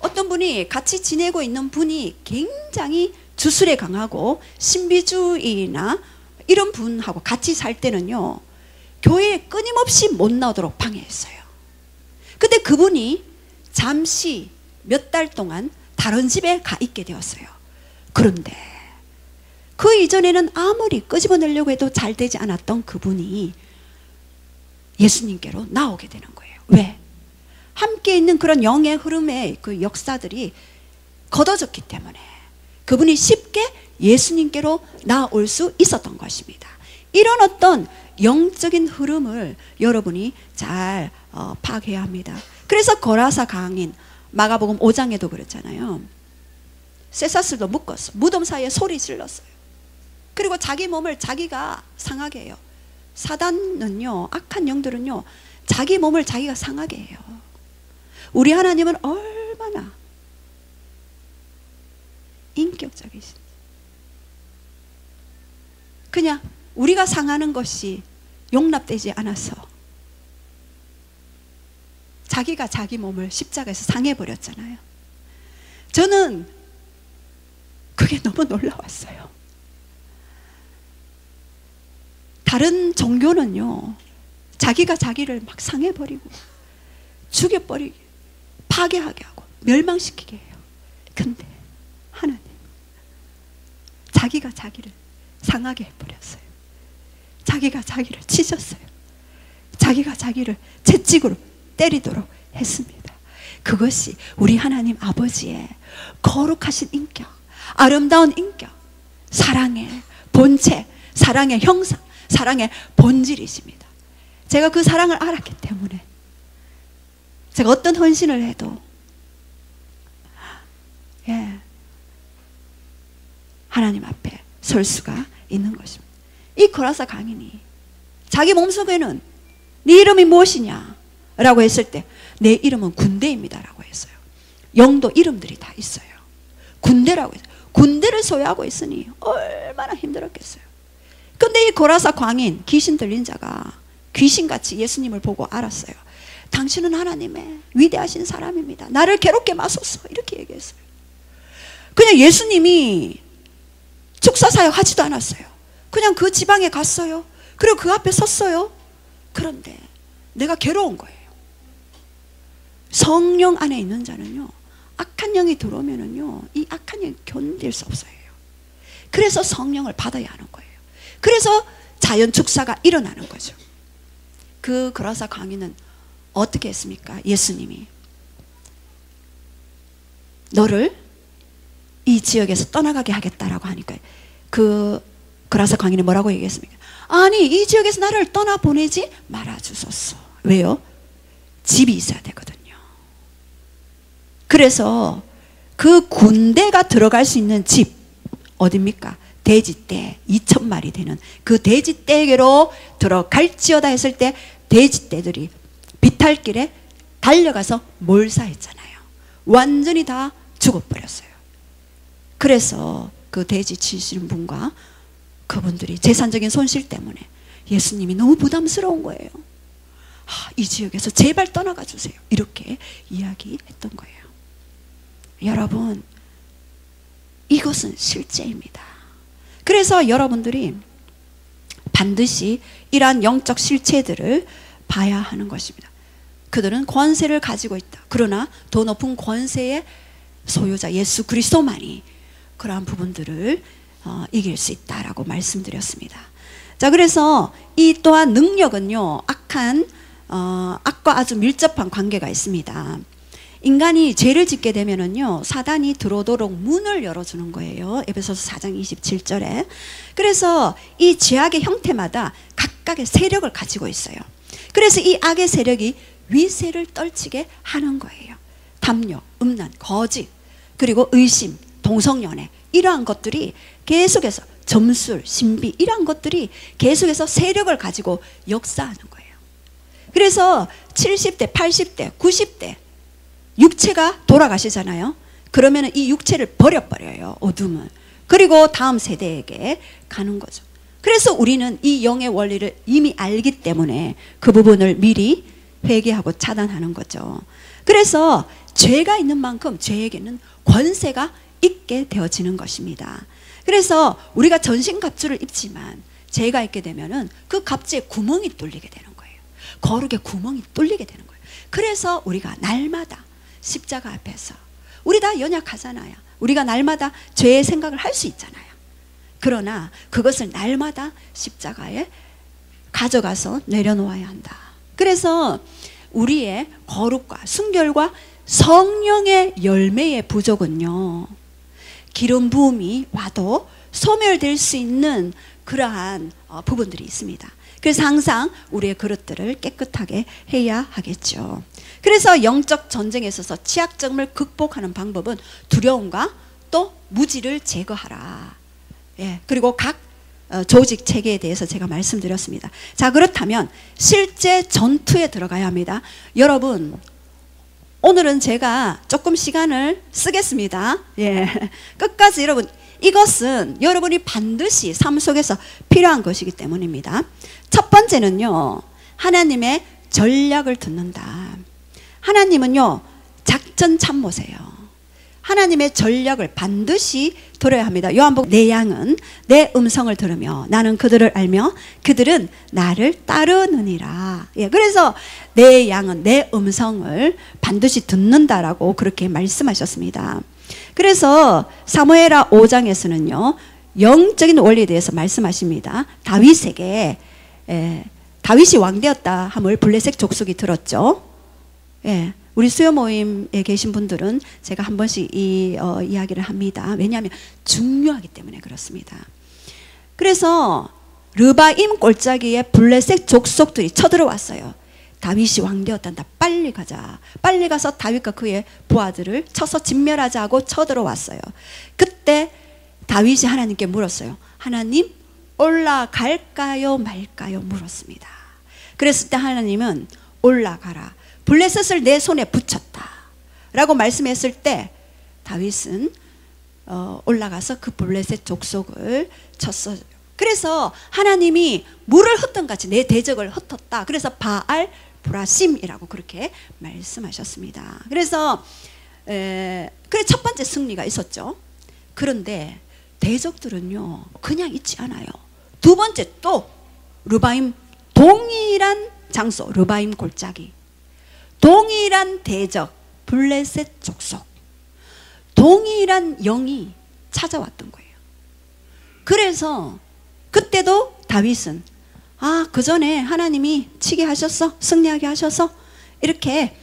어떤 분이 같이 지내고 있는 분이 굉장히 주술에 강하고 신비주의나 이런 분하고 같이 살 때는요, 교회에 끊임없이 못 나오도록 방해했어요. 근데 그분이 잠시 몇 달 동안 다른 집에 가 있게 되었어요. 그런데 그 이전에는 아무리 끄집어내려고 해도 잘 되지 않았던 그분이 예수님께로 나오게 되는 거예요. 왜? 함께 있는 그런 영의 흐름의 그 역사들이 걷어졌기 때문에 그분이 쉽게 예수님께로 나올 수 있었던 것입니다. 이런 어떤 영적인 흐름을 여러분이 잘 파악해야 합니다. 그래서 거라사 강인 마가복음 5장에도 그랬잖아요. 쇠사슬도 묶었어. 무덤 사이에 소리 질렀어요. 그리고 자기 몸을 자기가 상하게 해요. 사단은요, 악한 영들은요, 자기 몸을 자기가 상하게 해요. 우리 하나님은 얼마나 인격적이신지. 그냥 우리가 상하는 것이 용납되지 않아서 자기가 자기 몸을 십자가에서 상해버렸잖아요. 저는 그게 너무 놀라웠어요. 다른 종교는요, 자기가 자기를 막 상해버리고 죽여버리게, 파괴하게 하고 멸망시키게 해요. 근데 하나님, 자기가 자기를 상하게 해버렸어요. 자기가 자기를 치셨어요. 자기가 자기를 채찍으로 때리도록 했습니다. 그것이 우리 하나님 아버지의 거룩하신 인격, 아름다운 인격, 사랑의 본체, 사랑의 형상, 사랑의 본질이십니다. 제가 그 사랑을 알았기 때문에 제가 어떤 헌신을 해도 하나님 앞에 설 수가 있는 것입니다. 이 고라사 강인이 자기 몸속에는 네 이름이 무엇이냐 라고 했을 때 내 이름은 군대입니다 라고 했어요. 영도 이름들이 다 있어요. 군대라고 했어요. 군대를 소유하고 있으니 얼마나 힘들었겠어요. 근데 이 고라사 광인, 귀신 들린 자가 귀신같이 예수님을 보고 알았어요. 당신은 하나님의 위대하신 사람입니다. 나를 괴롭게 마소서 이렇게 얘기했어요. 그냥 예수님이 축사사역 하지도 않았어요. 그냥 그 지방에 갔어요. 그리고 그 앞에 섰어요. 그런데 내가 괴로운 거예요. 성령 안에 있는 자는요, 악한 영이 들어오면은요, 이 악한 영이 견딜 수 없어요. 그래서 성령을 받아야 하는 거예요. 그래서 자연 축사가 일어나는 거죠. 그 고라사 광인은 어떻게 했습니까? 예수님이 너를 이 지역에서 떠나가게 하겠다라고 하니까 그 고라사 광인이 뭐라고 얘기했습니까? 아니, 이 지역에서 나를 떠나보내지 말아주소서. 왜요? 집이 있어야 되거든요. 그래서 그 군대가 들어갈 수 있는 집 어딥니까? 돼지떼 2,000마리 되는 그 돼지떼에게로 들어갈지어다 했을 때 돼지떼들이 비탈길에 달려가서 몰사했잖아요. 완전히 다 죽어버렸어요. 그래서 그 돼지 치시는 분과 그분들이 재산적인 손실 때문에 예수님이 너무 부담스러운 거예요. 이 지역에서 제발 떠나가 주세요. 이렇게 이야기했던 거예요. 여러분, 이것은 실제입니다. 그래서 여러분들이 반드시 이러한 영적 실체들을 봐야 하는 것입니다. 그들은 권세를 가지고 있다. 그러나 더 높은 권세의 소유자 예수 그리스도만이 그러한 부분들을 이길 수 있다라고 말씀드렸습니다. 자, 그래서 이 또한 능력은요, 악과 아주 밀접한 관계가 있습니다. 인간이 죄를 짓게 되면은요, 사단이 들어오도록 문을 열어주는 거예요. 에베소서 4장 27절에. 그래서 이 죄악의 형태마다 각각의 세력을 가지고 있어요. 그래서 이 악의 세력이 위세를 떨치게 하는 거예요. 탐욕, 음란, 거짓, 그리고 의심, 동성연애, 이러한 것들이 계속해서 점술, 신비, 이러한 것들이 계속해서 세력을 가지고 역사하는 거예요. 그래서 70대, 80대, 90대 육체가 돌아가시잖아요. 그러면 이 육체를 버려버려요. 어둠을. 그리고 다음 세대에게 가는 거죠. 그래서 우리는 이 영의 원리를 이미 알기 때문에 그 부분을 미리 회개하고 차단하는 거죠. 그래서 죄가 있는 만큼 죄에게는 권세가 있게 되어지는 것입니다. 그래서 우리가 전신갑주를 입지만 죄가 있게 되면은 그 갑주에 구멍이 뚫리게 되는 거예요. 거룩에 구멍이 뚫리게 되는 거예요. 그래서 우리가 날마다 십자가 앞에서, 우리 다 연약하잖아요. 우리가 날마다 죄의 생각을 할 수 있잖아요. 그러나 그것을 날마다 십자가에 가져가서 내려놓아야 한다. 그래서 우리의 거룩과 순결과 성령의 열매의 부족은요, 기름 부음이 와도 소멸될 수 있는 그러한 부분들이 있습니다. 그래서 항상 우리의 그릇들을 깨끗하게 해야 하겠죠. 그래서 영적 전쟁에 있어서 취약점을 극복하는 방법은 두려움과 또 무지를 제거하라. 그리고 각 조직 체계에 대해서 제가 말씀드렸습니다. 자, 그렇다면 실제 전투에 들어가야 합니다. 여러분, 오늘은 제가 조금 시간을 쓰겠습니다. 끝까지 여러분, 이것은 여러분이 반드시 삶 속에서 필요한 것이기 때문입니다. 첫 번째는요, 하나님의 전략을 듣는다. 하나님은요, 작전 참모세요. 하나님의 전략을 반드시 들어야 합니다. 요한복음 내 양은 내 음성을 들으며 나는 그들을 알며 그들은 나를 따르느니라. 그래서 내 양은 내 음성을 반드시 듣는다라고 그렇게 말씀하셨습니다. 그래서 사무엘하 5장에서는요, 영적인 원리에 대해서 말씀하십니다. 다윗에게 다윗이 왕되었다 함을 블레셋 족속이 들었죠. 우리 수요 모임에 계신 분들은 제가 한 번씩 이 이야기를 합니다. 왜냐하면 중요하기 때문에 그렇습니다. 그래서 르바임 골짜기에 블레셋 족속들이 쳐들어왔어요. 다윗이 왕되었단다. 빨리 가자. 빨리 가서 다윗과 그의 부하들을 쳐서 진멸하자 하고 쳐들어왔어요. 그때 다윗이 하나님께 물었어요. 하나님, 올라갈까요 말까요 물었습니다. 그랬을 때 하나님은 올라가라. 블레셋을 내 손에 붙였다 라고 말씀했을 때 다윗은 올라가서 그 블레셋 족속을 쳤어요. 그래서 하나님이 물을 흩던 같이 내 대적을 흩었다. 그래서 바알 브라심이라고 그렇게 말씀하셨습니다. 그래서 그래 첫 번째 승리가 있었죠. 그런데 대적들은요 그냥 있지 않아요. 두 번째 또 르바임, 동일한 장소 르바임 골짜기, 동일한 대적 블레셋 족속, 동일한 영이 찾아왔던 거예요. 그래서 그때도 다윗은 그 전에 하나님이 치게 하셨어? 승리하게 하셔서 이렇게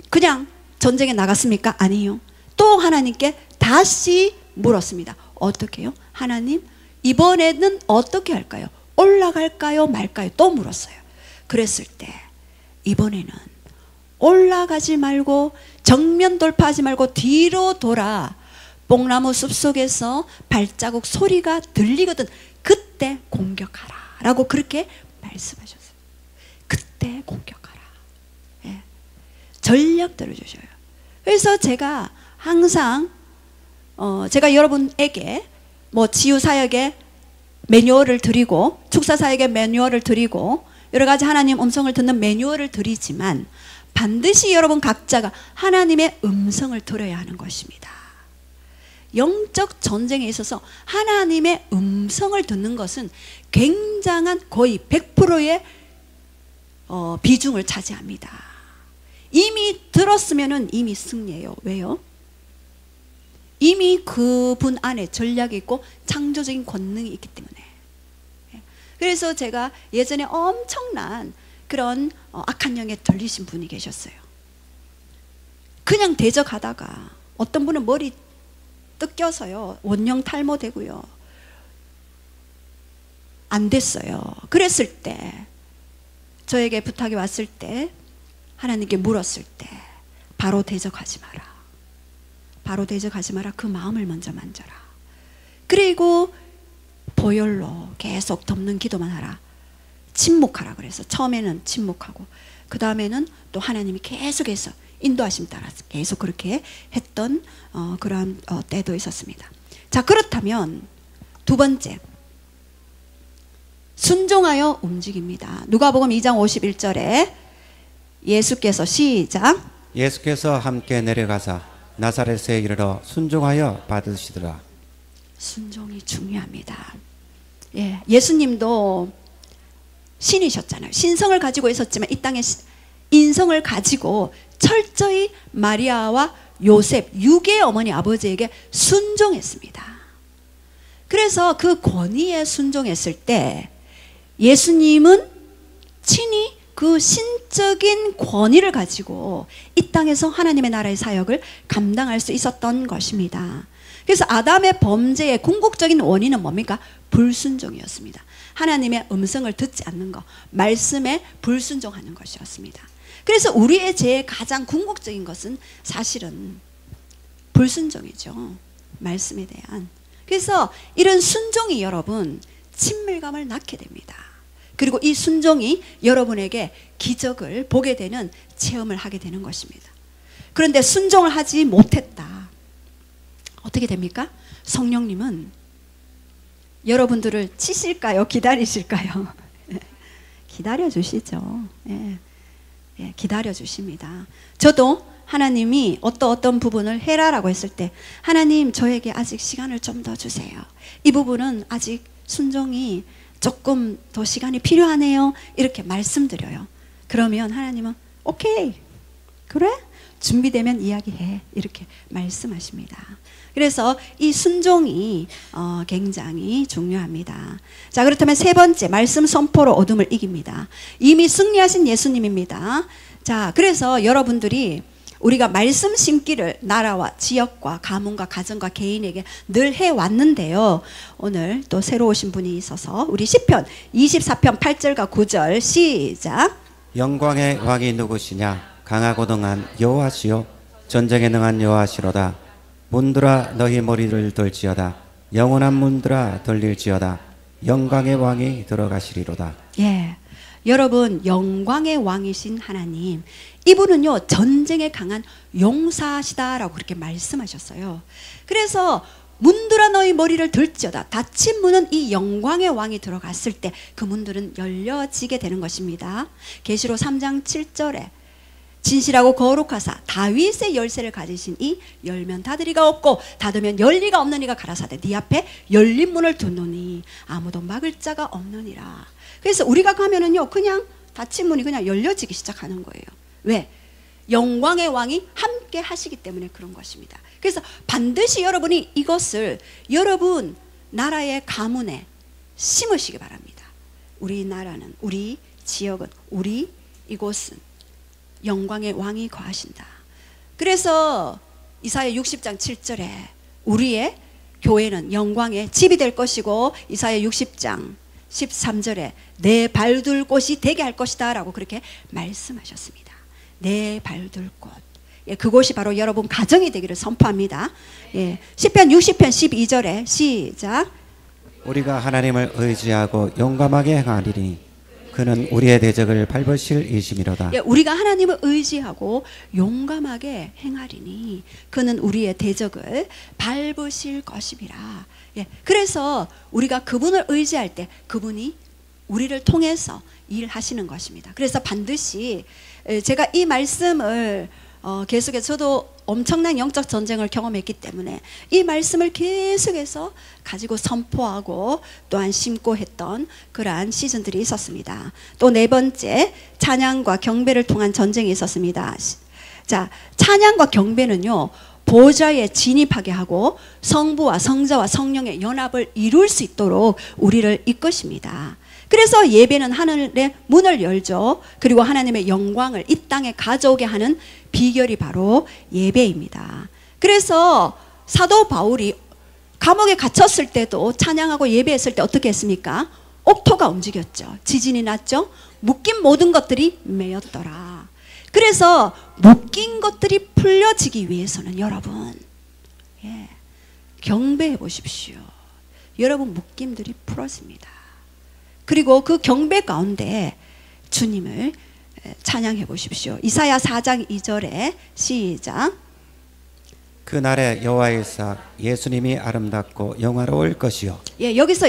그냥 전쟁에 나갔습니까? 아니요. 또 하나님께 다시 물었습니다. 어떻게 해요? 하나님, 이번에는 어떻게 할까요? 올라갈까요 말까요? 또 물었어요. 그랬을 때 이번에는 올라가지 말고 정면 돌파하지 말고 뒤로 돌아. 뽕나무 숲속에서 발자국 소리가 들리거든. 그때 공격하라 라고 그렇게 말씀하셨어요. 그때 공격하라. 예. 전략 들어주셔요. 그래서 제가 항상 제가 여러분에게 뭐 치유사역에 매뉴얼을 드리고 축사사역에 매뉴얼을 드리고 여러 가지 하나님 음성을 듣는 매뉴얼을 드리지만 반드시 여러분 각자가 하나님의 음성을 들어야 하는 것입니다. 영적 전쟁에 있어서 하나님의 음성을 듣는 것은 굉장한 거의 100%의 비중을 차지합니다. 이미 들었으면 이미 승리예요. 왜요? 이미 그분 안에 전략이 있고 창조적인 권능이 있기 때문에. 그래서 제가 예전에 엄청난 그런 악한 영에 들리신 분이 계셨어요. 그냥 대적하다가 어떤 분은 머리 뜯겨서요 원형 탈모되고요 안 됐어요. 그랬을 때 저에게 부탁이 왔을 때 하나님께 물었을 때 바로 대적하지 마라. 바로 대적하지 마라. 그 마음을 먼저 만져라. 그리고 보혈로 계속 덮는 기도만 하라. 침묵하라 그래서 처음에는 침묵하고 그 다음에는 또 하나님이 계속해서 인도하심 따라 계속 그렇게 했던 그러한 때도 있었습니다. 자, 그렇다면 두 번째 순종하여 움직입니다. 누가복음 2장 51절에 예수께서 시작 예수께서 함께 내려가사 나사렛에 이르러 순종하여 받으시더라. 순종이 중요합니다. 예, 예수님도 신이셨잖아요. 신성을 가지고 있었지만 이 땅에 인성을 가지고 철저히 마리아와 요셉 육의 어머니 아버지에게 순종했습니다. 그래서 그 권위에 순종했을 때 예수님은 친히 그 신적인 권위를 가지고 이 땅에서 하나님의 나라의 사역을 감당할 수 있었던 것입니다. 그래서 아담의 범죄의 궁극적인 원인은 뭡니까? 불순종이었습니다. 하나님의 음성을 듣지 않는 것, 말씀에 불순종하는 것이었습니다. 그래서 우리의 죄의 가장 궁극적인 것은 사실은 불순종이죠. 말씀에 대한. 그래서 이런 순종이 여러분 친밀감을 낳게 됩니다. 그리고 이 순종이 여러분에게 기적을 보게 되는 체험을 하게 되는 것입니다. 그런데 순종을 하지 못했다. 어떻게 됩니까? 성령님은 여러분들을 치실까요? 기다리실까요? 기다려 주시죠. 예. 예, 기다려 주십니다. 저도 하나님이 어떤 부분을 해라라고 했을 때 하나님 저에게 아직 시간을 좀 더 주세요. 이 부분은 아직 순종이 조금 더 시간이 필요하네요. 이렇게 말씀드려요. 그러면 하나님은 오케이 그래? 준비되면 이야기해. 이렇게 말씀하십니다. 그래서 이 순종이 굉장히 중요합니다. 자, 그렇다면 세 번째 말씀 선포로 어둠을 이깁니다. 이미 승리하신 예수님입니다. 자, 그래서 여러분들이 우리가 말씀 심기를 나라와 지역과 가문과 가정과 개인에게 늘 해왔는데요. 오늘 또 새로 오신 분이 있어서 우리 시편 24편 8절과 9절 시작. 영광의 왕이 누구시냐? 강하고 능한 여호와시요 전쟁에 능한 여호와시로다. 문들아 너희 머리를 들지어다. 영원한 문들아 들릴지어다. 영광의 왕이 들어가시리로다. 예, 여러분 영광의 왕이신 하나님, 이분은요 전쟁에 강한 용사시다라고 그렇게 말씀하셨어요. 그래서 문들아 너희 머리를 들지어다. 닫힌 문은 이 영광의 왕이 들어갔을 때 그 문들은 열려지게 되는 것입니다. 계시록 3장 7절에 진실하고 거룩하사 다윗의 열쇠를 가지신 이 열면 닫으리가 없고 닫으면 열리가 없는 이가 가라사대 네 앞에 열린 문을 두노니 아무도 막을 자가 없느니라. 그래서 우리가 가면은요 그냥 닫힌 문이 그냥 열려지기 시작하는 거예요. 왜? 영광의 왕이 함께 하시기 때문에 그런 것입니다. 그래서 반드시 여러분이 이것을 여러분 나라의 가문에 심으시기 바랍니다. 우리나라는, 우리 지역은, 우리 이곳은 영광의 왕이 거하신다. 그래서 이사야 60장 7절에 우리의 교회는 영광의 집이 될 것이고, 이사야 60장 13절에 내 발둘 곳이 되게 할 것이다 라고 그렇게 말씀하셨습니다. 내 발둘 곳, 예, 그곳이 바로 여러분 가정이 되기를 선포합니다. 예, 시편 60편 12절에 시작. 우리가 하나님을 의지하고 용감하게 행하리니 그는 우리의 대적을 밟으실 이심이로다. 예, 우리가 하나님을 의지하고 용감하게 행하리니 그는 우리의 대적을 밟으실 것임이라. 예, 그래서 우리가 그분을 의지할 때 그분이 우리를 통해서 일하시는 것입니다. 그래서 반드시 제가 이 말씀을 계속해서 저도 엄청난 영적 전쟁을 경험했기 때문에 이 말씀을 계속해서 가지고 선포하고 또한 심고 했던 그러한 시즌들이 있었습니다. 또 네 번째, 찬양과 경배를 통한 전쟁이 있었습니다. 자, 찬양과 경배는요 보좌에 진입하게 하고 성부와 성자와 성령의 연합을 이룰 수 있도록 우리를 이끄십니다. 그래서 예배는 하늘의 문을 열죠. 그리고 하나님의 영광을 이 땅에 가져오게 하는 비결이 바로 예배입니다. 그래서 사도 바울이 감옥에 갇혔을 때도 찬양하고 예배했을 때 어떻게 했습니까? 옥토가 움직였죠. 지진이 났죠. 묶인 모든 것들이 메였더라. 그래서 묶인 것들이 풀려지기 위해서는 여러분, 예, 경배해 보십시오. 여러분 묶임들이 풀어집니다. 그리고 그 경배 가운데 주님을 찬양해 보십시오. 이사야 4장 2절에 시작. 그날에 여호와의 싹 예수님이 아름답고 영화로울 것이요. 예, 여기서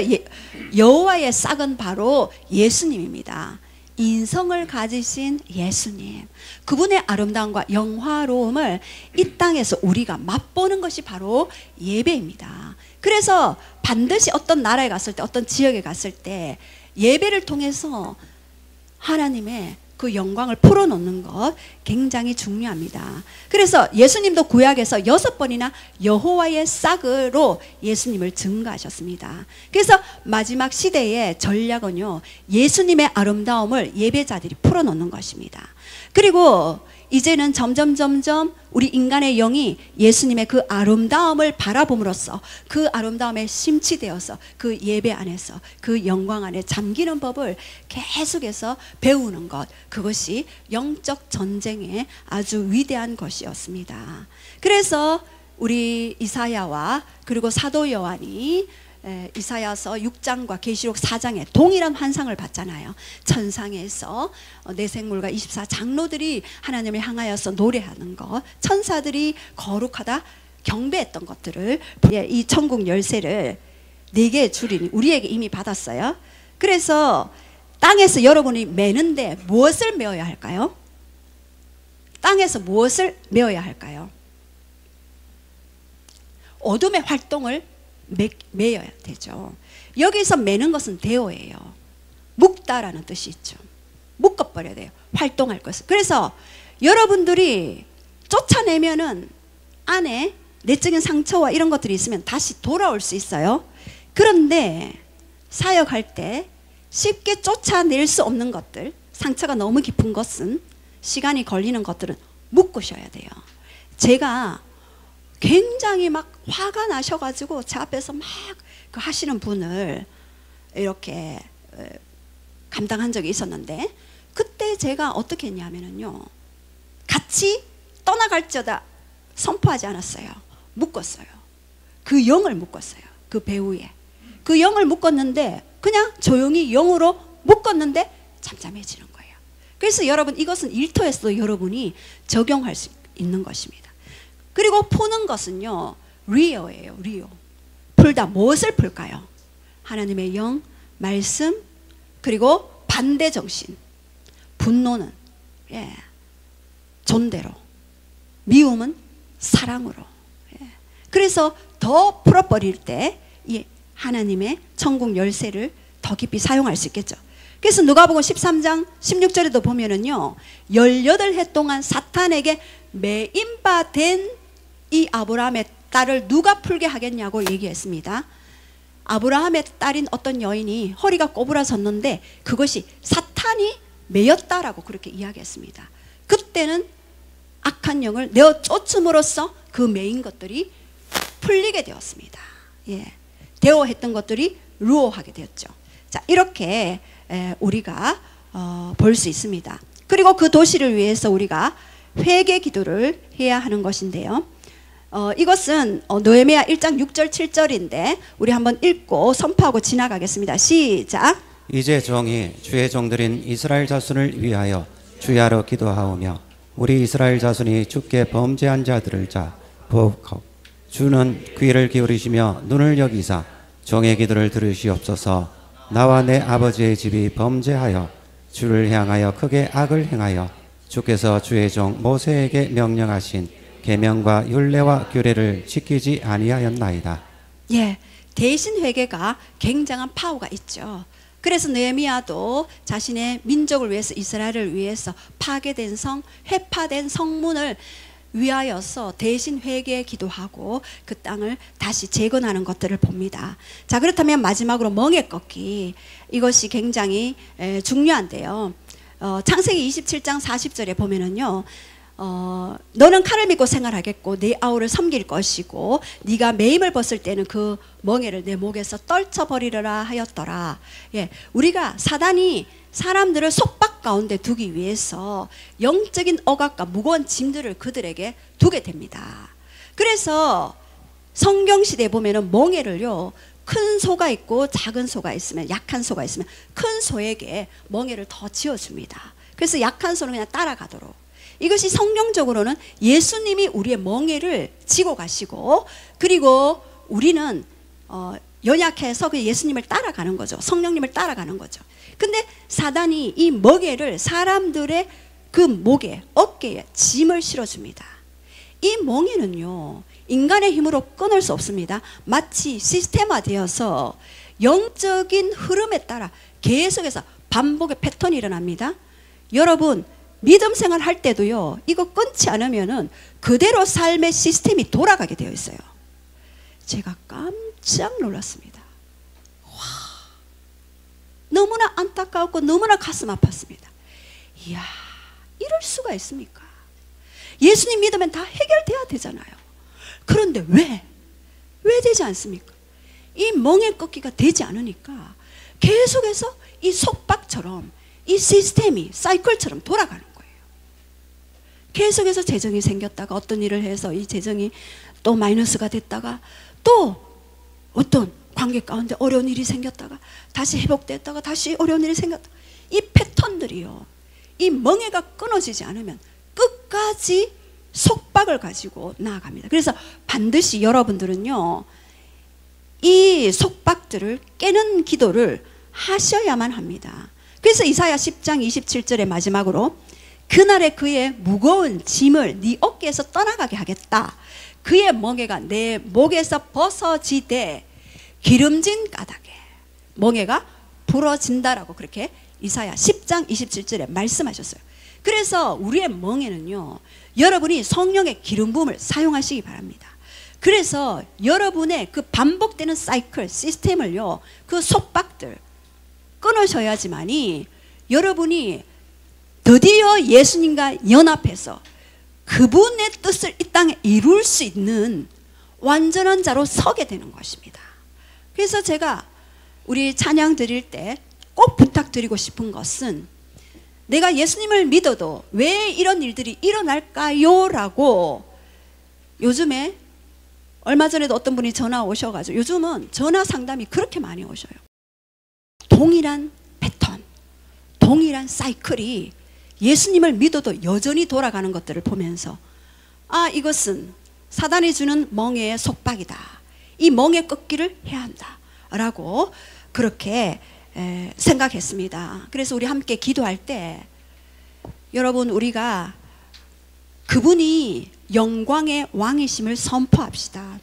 여호와의 싹은 바로 예수님입니다. 인성을 가지신 예수님, 그분의 아름다움과 영화로움을 이 땅에서 우리가 맛보는 것이 바로 예배입니다. 그래서 반드시 어떤 나라에 갔을 때, 어떤 지역에 갔을 때 예배를 통해서 하나님의 그 영광을 풀어놓는 것 굉장히 중요합니다. 그래서 예수님도 구약에서 6번이나 여호와의 싹으로 예수님을 증거하셨습니다. 그래서 마지막 시대의 전략은요, 예수님의 아름다움을 예배자들이 풀어놓는 것입니다. 그리고 이제는 점점 우리 인간의 영이 예수님의 그 아름다움을 바라봄으로써 그 아름다움에 심취되어서 그 예배 안에서 그 영광 안에 잠기는 법을 계속해서 배우는 것, 그것이 영적 전쟁의 아주 위대한 것이었습니다. 그래서 우리 이사야와 그리고 사도 요한이 이사야서 6장과 계시록 4장에 동일한 환상을 봤잖아요. 천상에서 내생물과 24장로들이 하나님을 향하여서 노래하는 것, 천사들이 거룩하다 경배했던 것들을, 이 천국 열쇠를 4개의 주린이 우리에게 이미 받았어요. 그래서 땅에서 여러분이 매는데 무엇을 메어야 할까요? 땅에서 무엇을 메어야 할까요? 어둠의 활동을 매여야 되죠. 여기서 매는 것은 대오예요. 묶다라는 뜻이 있죠. 묶어버려야 돼요. 활동할 것을. 그래서 여러분들이 쫓아내면은 안에 내적인 상처와 이런 것들이 있으면 다시 돌아올 수 있어요. 그런데 사역할 때 쉽게 쫓아낼 수 없는 것들, 상처가 너무 깊은 것은, 시간이 걸리는 것들은 묶으셔야 돼요. 제가 굉장히 막 화가 나셔가지고 제 앞에서 막 그 하시는 분을 이렇게 감당한 적이 있었는데, 그때 제가 어떻게 했냐면요, 같이 떠나갈지어다 선포하지 않았어요. 묶었어요. 그 영을 묶었어요. 그 배우에 그 영을 묶었는데, 그냥 조용히 영으로 묶었는데 잠잠해지는 거예요. 그래서 여러분, 이것은 일터에서도 여러분이 적용할 수 있는 것입니다. 그리고 푸는 것은요, 리오예요. 리오. 풀다. 무엇을 풀까요? 하나님의 영, 말씀, 그리고 반대 정신. 분노는 존대로, 미움은 사랑으로. 그래서 더 풀어버릴 때 이 하나님의 천국 열쇠를 더 깊이 사용할 수 있겠죠. 그래서 누가복음 13장 16절에도 보면은요, 18해 동안 사탄에게 매인바 된 이 아브라함의 딸을 누가 풀게 하겠냐고 얘기했습니다. 아브라함의 딸인 어떤 여인이 허리가 꼬부라졌는데 그것이 사탄이 매였다라고 그렇게 이야기했습니다. 그때는 악한 영을 내어 쫓음으로써 그 매인 것들이 풀리게 되었습니다. 대오했던 것들이 루오하게 되었죠. 자, 이렇게 우리가 볼 수 있습니다. 그리고 그 도시를 위해서 우리가 회개 기도를 해야 하는 것인데요. 이것은 느헤미야 1장 6절 7절인데 우리 한번 읽고 선포하고 지나가겠습니다. 시작. 이제 종이 주의 종들인 이스라엘 자손을 위하여 주야로 기도하오며 우리 이스라엘 자손이 주께 범죄한 자들을 보옵고 주는 귀를 기울이시며 눈을 여기사 종의 기도를 들으시옵소서. 나와 내 아버지의 집이 범죄하여 주를 향하여 크게 악을 행하여 주께서 주의 종 모세에게 명령하신 계명과 율례와 규례를 지키지 아니하였나이다. 대신 회개가 굉장한 파워가 있죠. 그래서 느헤미야도 자신의 민족을 위해서, 이스라엘을 위해서 파괴된 성, 회파된 성문을 위하여서 대신 회개에 기도하고 그 땅을 다시 재건하는 것들을 봅니다. 자, 그렇다면 마지막으로 멍에 꺾기, 이것이 굉장히 중요한데요. 창세기 27장 40절에 보면은요, 너는 칼을 믿고 생활하겠고 네 아우를 섬길 것이고 네가 매임을 벗을 때는 그 멍에를 내 목에서 떨쳐버리려라 하였더라. 우리가 사단이 사람들을 속박 가운데 두기 위해서 영적인 억압과 무거운 짐들을 그들에게 두게 됩니다. 그래서 성경시대에 보면은 멍에를요, 큰 소가 있고 작은 소가 있으면, 약한 소가 있으면 큰 소에게 멍에를 더 지어줍니다. 그래서 약한 소는 그냥 따라가도록. 이것이 성경적으로는 예수님이 우리의 멍에를 지고 가시고, 그리고 우리는 연약해서 그 예수님을 따라가는 거죠. 성령님을 따라가는 거죠. 근데 사단이 이 멍에를 사람들의 그 목에, 어깨에 짐을 실어줍니다. 이 멍에는요, 인간의 힘으로 끊을 수 없습니다. 마치 시스템화되어서 영적인 흐름에 따라 계속해서 반복의 패턴이 일어납니다. 여러분, 믿음 생활 할 때도요, 이거 끊지 않으면은 그대로 삶의 시스템이 돌아가게 되어 있어요. 제가 깜짝 놀랐습니다. 와, 너무나 안타까웠고 너무나 가슴 아팠습니다. 이야, 이럴 수가 있습니까? 예수님 믿으면 다 해결돼야 되잖아요. 그런데 왜 되지 않습니까? 이 멍에 꺾기가 되지 않으니까 계속해서 이 속박처럼, 이 시스템이 사이클처럼 돌아가는 거예요. 계속해서 재정이 생겼다가 어떤 일을 해서 이 재정이 또 마이너스가 됐다가 또 어떤 관계 가운데 어려운 일이 생겼다가 다시 회복됐다가 다시 어려운 일이 생겼다가, 이 패턴들이요, 이 멍에가 끊어지지 않으면 끝까지 속박을 가지고 나아갑니다. 그래서 반드시 여러분들은요, 이 속박들을 깨는 기도를 하셔야만 합니다. 그래서 이사야 10장 27절의 마지막으로 그날에 그의 무거운 짐을 네 어깨에서 떠나가게 하겠다. 그의 멍에가 내 목에서 벗어지되 기름진 까닭에 멍에가 부러진다라고 그렇게 이사야 10장 27절에 말씀하셨어요. 그래서 우리의 멍에는요, 여러분이 성령의 기름 부음을 사용하시기 바랍니다. 그래서 여러분의 그 반복되는 사이클, 시스템을요, 그 속박들 끊으셔야지만이 여러분이 드디어 예수님과 연합해서 그분의 뜻을 이 땅에 이룰 수 있는 완전한 자로 서게 되는 것입니다. 그래서 제가 우리 찬양 드릴 때 꼭 부탁드리고 싶은 것은, 내가 예수님을 믿어도 왜 이런 일들이 일어날까요? 라고 요즘에 얼마 전에도 어떤 분이 전화 오셔가지고, 요즘은 전화 상담이 그렇게 많이 오셔요. 동일한 패턴, 동일한 사이클이 예수님을 믿어도 여전히 돌아가는 것들을 보면서, 아, 이것은 사단이 주는 멍에의 속박이다. 이 멍에 꺾기를 해야 한다. 라고 그렇게 생각했습니다. 그래서 우리 함께 기도할 때, 여러분, 우리가 그분이 영광의 왕이심을 선포합시다.